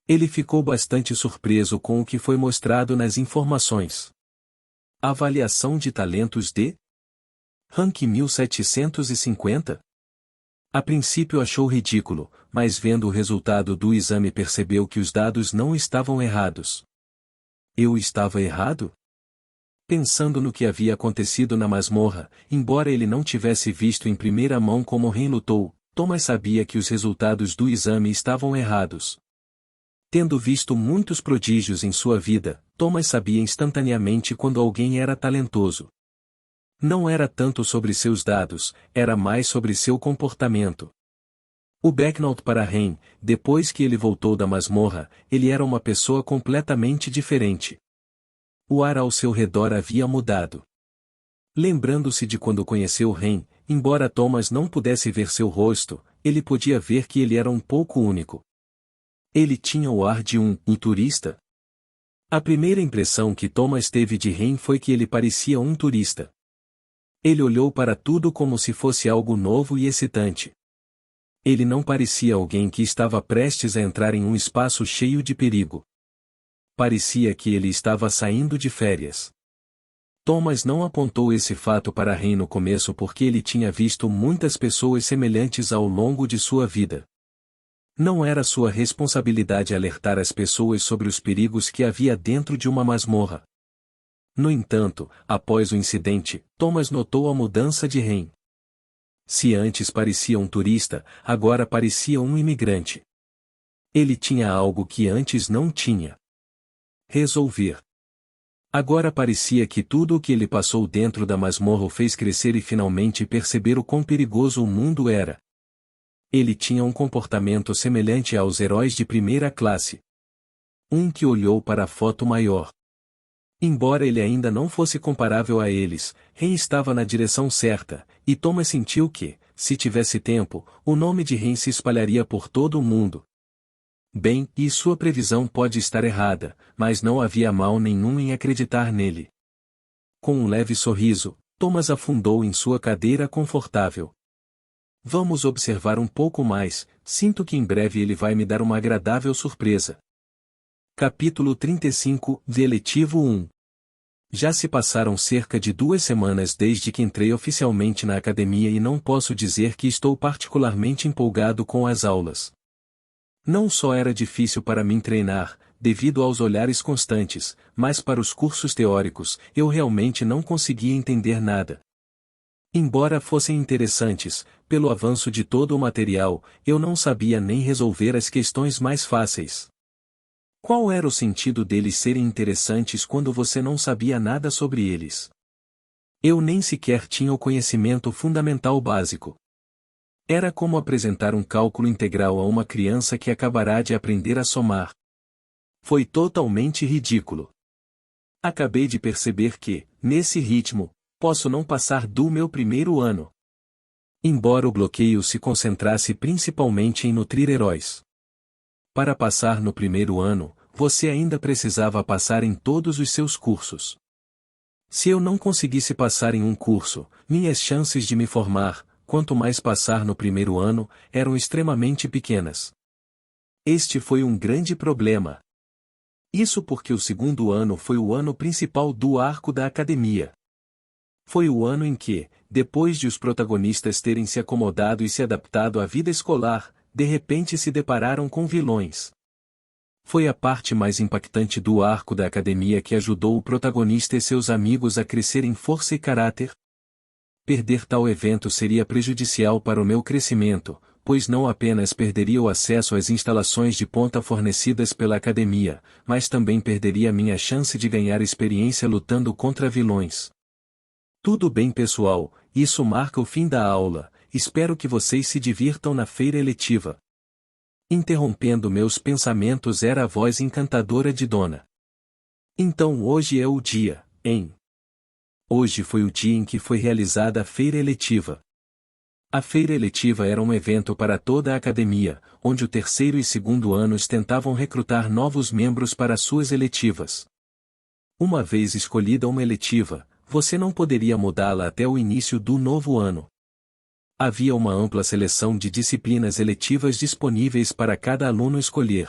S2: Ele ficou bastante surpreso com o que foi mostrado nas informações. Avaliação de talentos de Rank 1750? A princípio achou ridículo, mas vendo o resultado do exame percebeu que os dados não estavam errados. Eu estava errado? Pensando no que havia acontecido na masmorra, embora ele não tivesse visto em primeira mão como Ren lutou, Thomas sabia que os resultados do exame estavam errados. Tendo visto muitos prodígios em sua vida, Thomas sabia instantaneamente quando alguém era talentoso. Não era tanto sobre seus dados, era mais sobre seu comportamento. O backnote para Ren, depois que ele voltou da masmorra, ele era uma pessoa completamente diferente. O ar ao seu redor havia mudado. Lembrando-se de quando conheceu Ren, embora Thomas não pudesse ver seu rosto, ele podia ver que ele era um pouco único. Ele tinha o ar de um turista. A primeira impressão que Thomas teve de Ren foi que ele parecia um turista. Ele olhou para tudo como se fosse algo novo e excitante. Ele não parecia alguém que estava prestes a entrar em um espaço cheio de perigo. Parecia que ele estava saindo de férias. Thomas não apontou esse fato para Ren no começo porque ele tinha visto muitas pessoas semelhantes ao longo de sua vida. Não era sua responsabilidade alertar as pessoas sobre os perigos que havia dentro de uma masmorra. No entanto, após o incidente, Thomas notou a mudança de Ren. Se antes parecia um turista, agora parecia um imigrante. Ele tinha algo que antes não tinha. Resolver. Agora parecia que tudo o que ele passou dentro da masmorra o fez crescer e finalmente perceber o quão perigoso o mundo era. Ele tinha um comportamento semelhante aos heróis de primeira classe. Um que olhou para a foto maior. Embora ele ainda não fosse comparável a eles, Ren estava na direção certa, e Thomas sentiu que, se tivesse tempo, o nome de Ren se espalharia por todo o mundo. Bem, e sua previsão pode estar errada, mas não havia mal nenhum em acreditar nele. Com um leve sorriso, Thomas afundou em sua cadeira confortável. Vamos observar um pouco mais, sinto que em breve ele vai me dar uma agradável surpresa. Capítulo 35, Eletivo 1. Já se passaram cerca de 2 semanas desde que entrei oficialmente na academia e não posso dizer que estou particularmente empolgado com as aulas. Não só era difícil para mim treinar, devido aos olhares constantes, mas para os cursos teóricos, eu realmente não conseguia entender nada. Embora fossem interessantes, pelo avanço de todo o material, eu não sabia nem resolver as questões mais fáceis. Qual era o sentido deles serem interessantes quando você não sabia nada sobre eles? Eu nem sequer tinha o conhecimento fundamental básico. Era como apresentar um cálculo integral a uma criança que acabará de aprender a somar. Foi totalmente ridículo. Acabei de perceber que, nesse ritmo, posso não passar do meu primeiro ano. Embora o bloqueio se concentrasse principalmente em nutrir heróis. Para passar no primeiro ano, você ainda precisava passar em todos os seus cursos. Se eu não conseguisse passar em um curso, minhas chances de me formar, quanto mais passar no primeiro ano, eram extremamente pequenas. Este foi um grande problema. Isso porque o segundo ano foi o ano principal do arco da academia. Foi o ano em que, depois de os protagonistas terem se acomodado e se adaptado à vida escolar, de repente se depararam com vilões. Foi a parte mais impactante do arco da academia que ajudou o protagonista e seus amigos a crescer em força e caráter. Perder tal evento seria prejudicial para o meu crescimento, pois não apenas perderia o acesso às instalações de ponta fornecidas pela academia, mas também perderia minha chance de ganhar experiência lutando contra vilões. Tudo bem, pessoal, isso marca o fim da aula, espero que vocês se divirtam na feira eletiva. Interrompendo meus pensamentos era a voz encantadora de Dona. Então hoje é o dia, hein? Hoje foi o dia em que foi realizada a feira eletiva. A feira eletiva era um evento para toda a academia, onde o terceiro e segundo anos tentavam recrutar novos membros para suas eletivas. Uma vez escolhida uma eletiva, você não poderia mudá-la até o início do novo ano. Havia uma ampla seleção de disciplinas eletivas disponíveis para cada aluno escolher.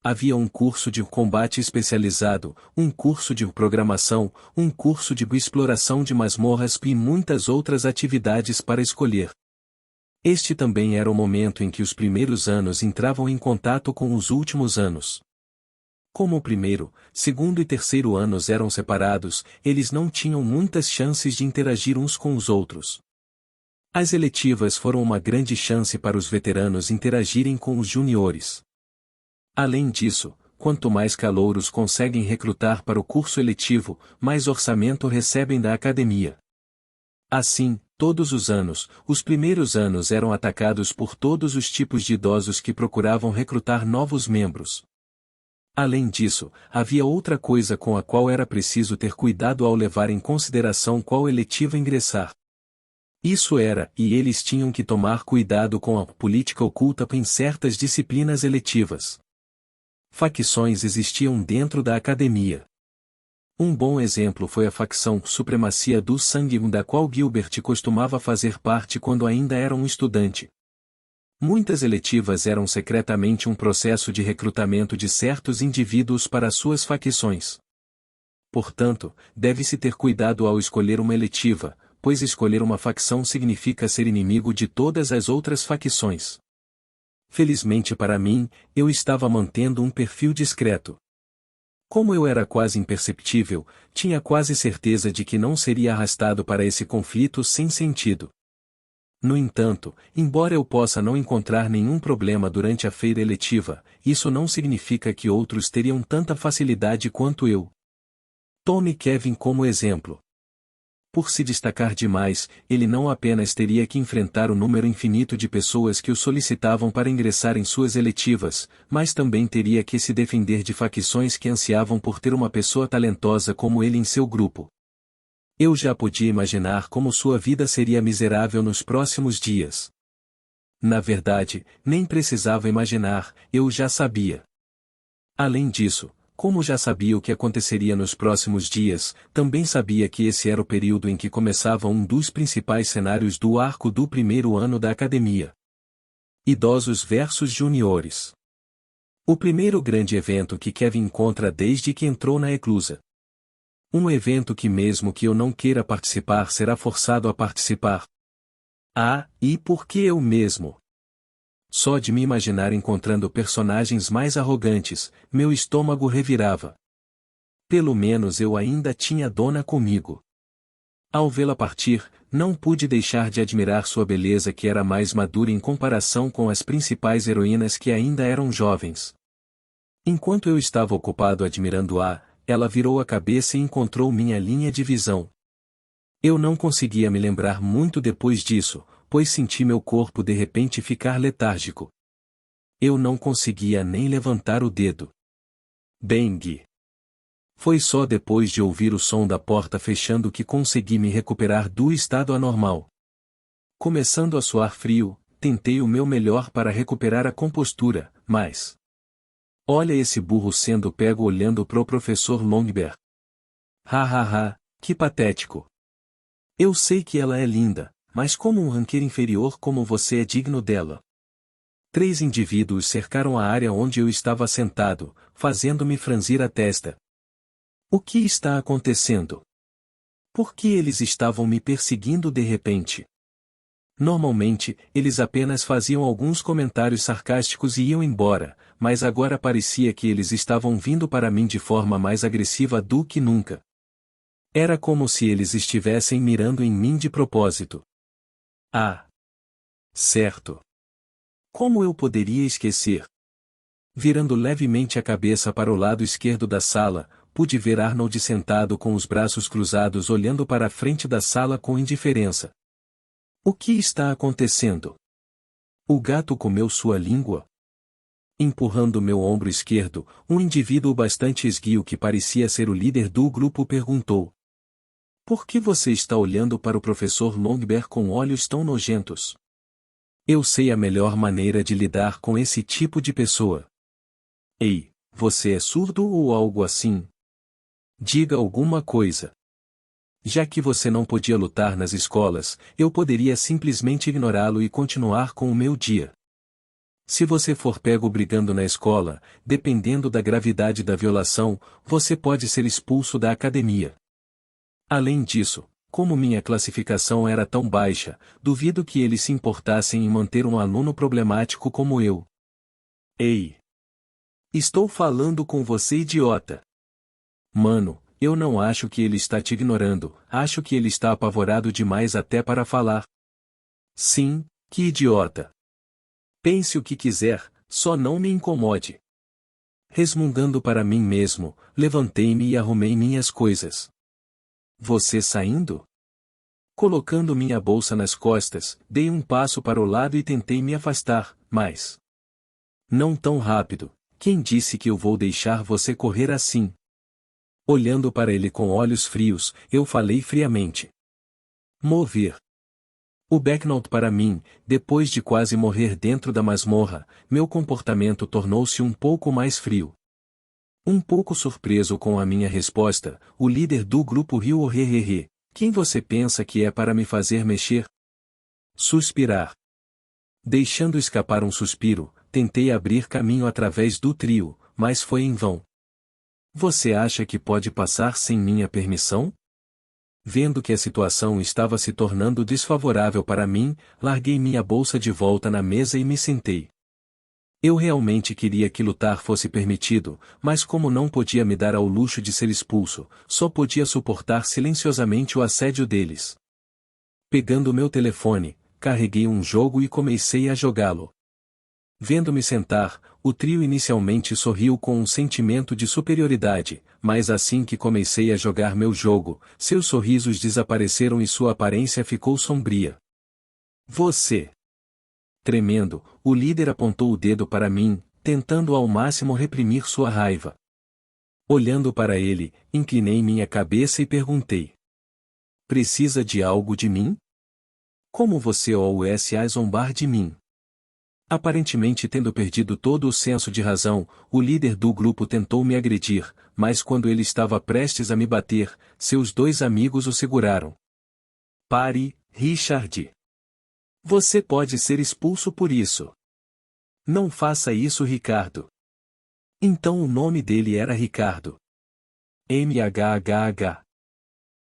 S2: Havia um curso de combate especializado, um curso de programação, um curso de exploração de masmorras e muitas outras atividades para escolher. Este também era o momento em que os primeiros anos entravam em contato com os últimos anos. Como o primeiro, segundo e terceiro anos eram separados, eles não tinham muitas chances de interagir uns com os outros. As eletivas foram uma grande chance para os veteranos interagirem com os juniores. Além disso, quanto mais calouros conseguem recrutar para o curso eletivo, mais orçamento recebem da academia. Assim, todos os anos, os primeiros anos eram atacados por todos os tipos de idosos que procuravam recrutar novos membros. Além disso, havia outra coisa com a qual era preciso ter cuidado ao levar em consideração qual eletiva ingressar. Isso era, e eles tinham que tomar cuidado com a política oculta em certas disciplinas eletivas. Facções existiam dentro da academia. Um bom exemplo foi a facção Supremacia do Sangue, da qual Gilbert costumava fazer parte quando ainda era um estudante. Muitas eletivas eram secretamente um processo de recrutamento de certos indivíduos para suas facções. Portanto, deve-se ter cuidado ao escolher uma eletiva, pois escolher uma facção significa ser inimigo de todas as outras facções. Felizmente para mim, eu estava mantendo um perfil discreto. Como eu era quase imperceptível, tinha quase certeza de que não seria arrastado para esse conflito sem sentido. No entanto, embora eu possa não encontrar nenhum problema durante a feira eletiva, isso não significa que outros teriam tanta facilidade quanto eu. Tome Kevin como exemplo. Por se destacar demais, ele não apenas teria que enfrentar o número infinito de pessoas que o solicitavam para ingressar em suas eletivas, mas também teria que se defender de facções que ansiavam por ter uma pessoa talentosa como ele em seu grupo. Eu já podia imaginar como sua vida seria miserável nos próximos dias. Na verdade, nem precisava imaginar, eu já sabia. Além disso, Como já sabia o que aconteceria nos próximos dias, também sabia que esse era o período em que começava um dos principais cenários do arco do primeiro ano da academia. Idosos versus juniores. O primeiro grande evento que Kevin encontra desde que entrou na reclusa. Um evento que mesmo que eu não queira participar será forçado a participar. Ah, e por que eu mesmo? Só de me imaginar encontrando personagens mais arrogantes, meu estômago revirava. Pelo menos eu ainda tinha Donna comigo. Ao vê-la partir, não pude deixar de admirar sua beleza que era mais madura em comparação com as principais heroínas que ainda eram jovens. Enquanto eu estava ocupado admirando-a, ela virou a cabeça e encontrou minha linha de visão. Eu não conseguia me lembrar muito depois disso, pois senti meu corpo de repente ficar letárgico. Eu não conseguia nem levantar o dedo. Bang! Foi só depois de ouvir o som da porta fechando que consegui me recuperar do estado anormal. Começando a suar frio, tentei o meu melhor para recuperar a compostura, mas... Olha esse burro sendo pego olhando pro professor Longbear. Ha, que patético. Eu sei que ela é linda, mas como um ranqueiro inferior como você é digno dela? 3 indivíduos cercaram a área onde eu estava sentado, fazendo-me franzir a testa. O que está acontecendo? Por que eles estavam me perseguindo de repente? Normalmente, eles apenas faziam alguns comentários sarcásticos e iam embora, mas agora parecia que eles estavam vindo para mim de forma mais agressiva do que nunca. Era como se eles estivessem mirando em mim de propósito. Ah! Certo. Como eu poderia esquecer? Virando levemente a cabeça para o lado esquerdo da sala, pude ver Arnold sentado com os braços cruzados olhando para a frente da sala com indiferença. O que está acontecendo? O gato comeu sua língua? Empurrando meu ombro esquerdo, um indivíduo bastante esguio que parecia ser o líder do grupo perguntou. Por que você está olhando para o professor Longbear com olhos tão nojentos? Eu sei a melhor maneira de lidar com esse tipo de pessoa. Ei, você é surdo ou algo assim? Diga alguma coisa. Já que você não podia lutar nas escolas, eu poderia simplesmente ignorá-lo e continuar com o meu dia. Se você for pego brigando na escola, dependendo da gravidade da violação, você pode ser expulso da academia. Além disso, como minha classificação era tão baixa, duvido que eles se importassem em manter um aluno problemático como eu. Ei! Estou falando com você, idiota! Mano, eu não acho que ele está te ignorando, acho que ele está apavorado demais até para falar. Sim, que idiota! Pense o que quiser, só não me incomode. Resmungando para mim mesmo, levantei-me e arrumei minhas coisas. Você saindo? Colocando minha bolsa nas costas, dei um passo para o lado e tentei me afastar, mas... Não tão rápido, quem disse que eu vou deixar você correr assim? Olhando para ele com olhos frios, eu falei friamente. Mover. O backnote para mim, depois de quase morrer dentro da masmorra, meu comportamento tornou-se um pouco mais frio. Um pouco surpreso com a minha resposta, o líder do grupo riu o hehehe. Quem você pensa que é para me fazer mexer? Suspirar. Deixando escapar um suspiro, tentei abrir caminho através do trio, mas foi em vão. Você acha que pode passar sem minha permissão? Vendo que a situação estava se tornando desfavorável para mim, larguei minha bolsa de volta na mesa e me sentei. Eu realmente queria que lutar fosse permitido, mas como não podia me dar ao luxo de ser expulso, só podia suportar silenciosamente o assédio deles. Pegando meu telefone, carreguei um jogo e comecei a jogá-lo. Vendo-me sentar, o trio inicialmente sorriu com um sentimento de superioridade, mas assim que comecei a jogar meu jogo, seus sorrisos desapareceram e sua aparência ficou sombria. Você! Tremendo, o líder apontou o dedo para mim, tentando ao máximo reprimir sua raiva. Olhando para ele, inclinei minha cabeça e perguntei. Precisa de algo de mim? Como você ousa zombar de mim? Aparentemente tendo perdido todo o senso de razão, o líder do grupo tentou me agredir, mas quando ele estava prestes a me bater, seus dois amigos o seguraram. Pare, Richard. Você pode ser expulso por isso. Não faça isso, Ricardo. Então o nome dele era Ricardo. MHHH.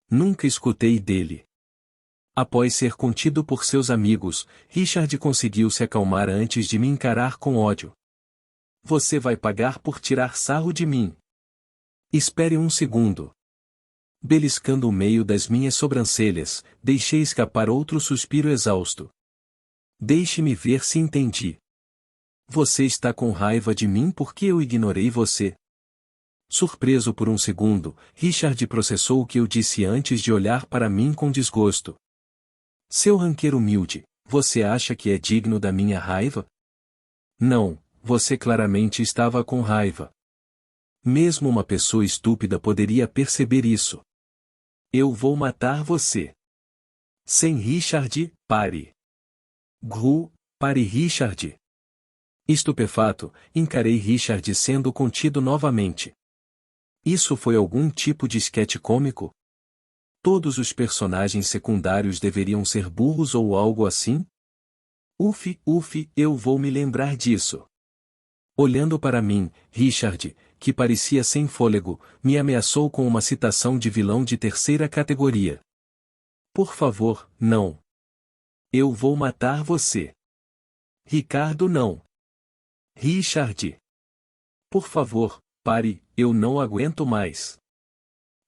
S2: Nunca escutei dele. Após ser contido por seus amigos, Richard conseguiu se acalmar antes de me encarar com ódio. Você vai pagar por tirar sarro de mim. Espere um segundo. Beliscando o meio das minhas sobrancelhas, deixei escapar outro suspiro exausto. Deixe-me ver se entendi. Você está com raiva de mim porque eu ignorei você? Surpreso por um segundo, Richard processou o que eu disse antes de olhar para mim com desgosto. Seu ranqueiro humilde, você acha que é digno da minha raiva? Não, você claramente estava com raiva. Mesmo uma pessoa estúpida poderia perceber isso. Eu vou matar você. Sem Richard, pare. Gru, pare Richard. Estupefato, encarei Richard sendo contido novamente. Isso foi algum tipo de esquete cômico? Todos os personagens secundários deveriam ser burros ou algo assim? Uf, eu vou me lembrar disso. Olhando para mim, Richard, que parecia sem fôlego, me ameaçou com uma citação de vilão de terceira categoria. Por favor, não. Eu vou matar você. Ricardo, não. Richard. Por favor, pare, eu não aguento mais.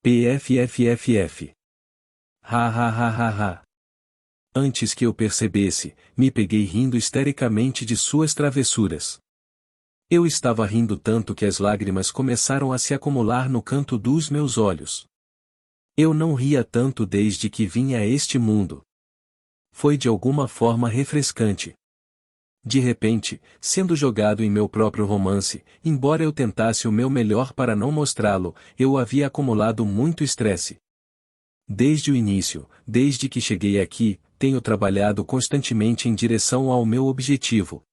S2: PFFFF. Ha ha ha ha ha. Antes que eu percebesse, me peguei rindo histericamente de suas travessuras. Eu estava rindo tanto que as lágrimas começaram a se acumular no canto dos meus olhos. Eu não ria tanto desde que vim a este mundo. Foi de alguma forma refrescante. De repente, sendo jogado em meu próprio romance, embora eu tentasse o meu melhor para não mostrá-lo, eu havia acumulado muito estresse. Desde o início, desde que cheguei aqui, tenho trabalhado constantemente em direção ao meu objetivo.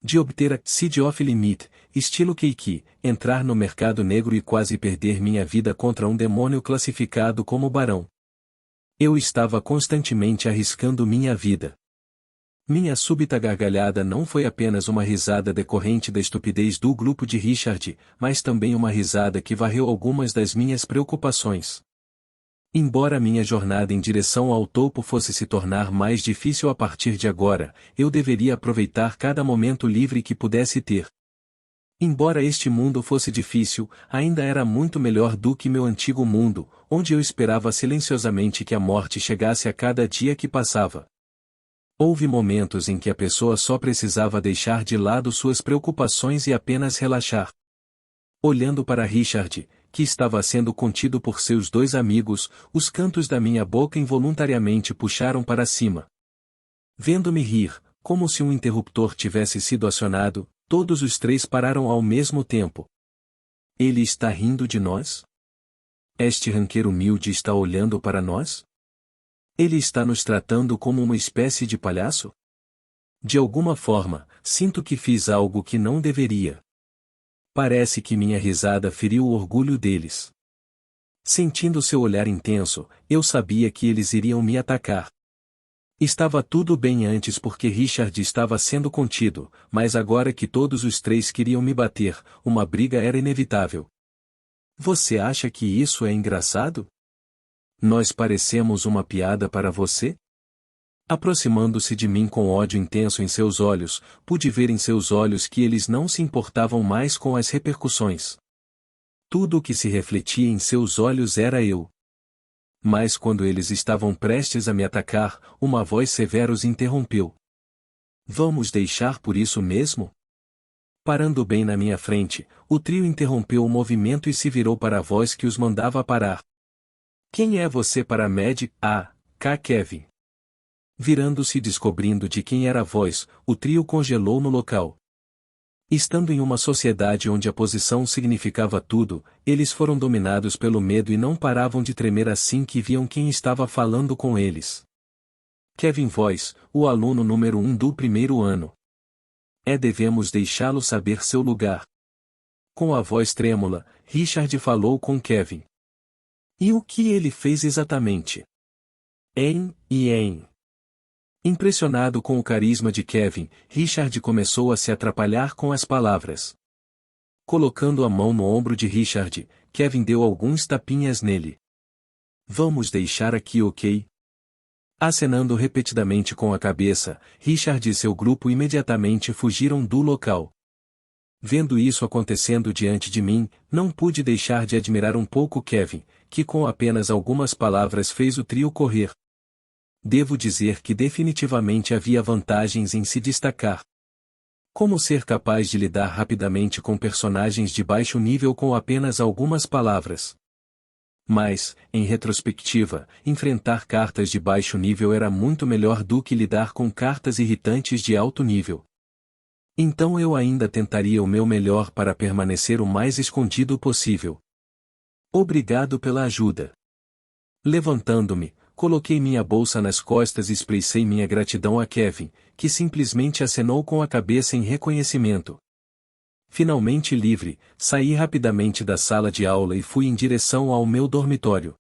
S2: De obter a Seed of Limit, estilo Keiki, entrar no mercado negro e quase perder minha vida contra um demônio classificado como barão. Eu estava constantemente arriscando minha vida. Minha súbita gargalhada não foi apenas uma risada decorrente da estupidez do grupo de Richard, mas também uma risada que varreu algumas das minhas preocupações. Embora minha jornada em direção ao topo fosse se tornar mais difícil a partir de agora, eu deveria aproveitar cada momento livre que pudesse ter. Embora este mundo fosse difícil, ainda era muito melhor do que meu antigo mundo, onde eu esperava silenciosamente que a morte chegasse a cada dia que passava. Houve momentos em que a pessoa só precisava deixar de lado suas preocupações e apenas relaxar. Olhando para Richard, que estava sendo contido por seus dois amigos, os cantos da minha boca involuntariamente puxaram para cima. Vendo-me rir, como se um interruptor tivesse sido acionado, todos os três pararam ao mesmo tempo. Ele está rindo de nós? Este ranqueiro humilde está olhando para nós? Ele está nos tratando como uma espécie de palhaço? De alguma forma, sinto que fiz algo que não deveria. Parece que minha risada feriu o orgulho deles. Sentindo seu olhar intenso, eu sabia que eles iriam me atacar. Estava tudo bem antes porque Richard estava sendo contido, mas agora que todos os três queriam me bater, uma briga era inevitável. Você acha que isso é engraçado? Nós parecemos uma piada para você? Aproximando-se de mim com ódio intenso em seus olhos, pude ver em seus olhos que eles não se importavam mais com as repercussões. Tudo o que se refletia em seus olhos era eu. Mas quando eles estavam prestes a me atacar, uma voz severa os interrompeu. Vamos deixar por isso mesmo? Parando bem na minha frente, o trio interrompeu o movimento e se virou para a voz que os mandava parar. Quem é você para Mad K. Kevin? Virando-se e descobrindo de quem era a voz, o trio congelou no local. Estando em uma sociedade onde a posição significava tudo, eles foram dominados pelo medo e não paravam de tremer assim que viam quem estava falando com eles. Kevin Voice, o aluno número 1 do primeiro ano. Devemos deixá-lo saber seu lugar. Com a voz trêmula, Richard falou com Kevin. E o que ele fez exatamente? Impressionado com o carisma de Kevin, Richard começou a se atrapalhar com as palavras. Colocando a mão no ombro de Richard, Kevin deu alguns tapinhas nele. Vamos deixar aqui, ok? Acenando repetidamente com a cabeça, Richard e seu grupo imediatamente fugiram do local. Vendo isso acontecendo diante de mim, não pude deixar de admirar um pouco Kevin, que com apenas algumas palavras fez o trio correr. Devo dizer que definitivamente havia vantagens em se destacar. Como ser capaz de lidar rapidamente com personagens de baixo nível com apenas algumas palavras? Mas, em retrospectiva, enfrentar cartas de baixo nível era muito melhor do que lidar com cartas irritantes de alto nível. Então eu ainda tentaria o meu melhor para permanecer o mais escondido possível. Obrigado pela ajuda. Levantando-me, coloquei minha bolsa nas costas e expressei minha gratidão a Kevin, que simplesmente acenou com a cabeça em reconhecimento. Finalmente livre, saí rapidamente da sala de aula e fui em direção ao meu dormitório.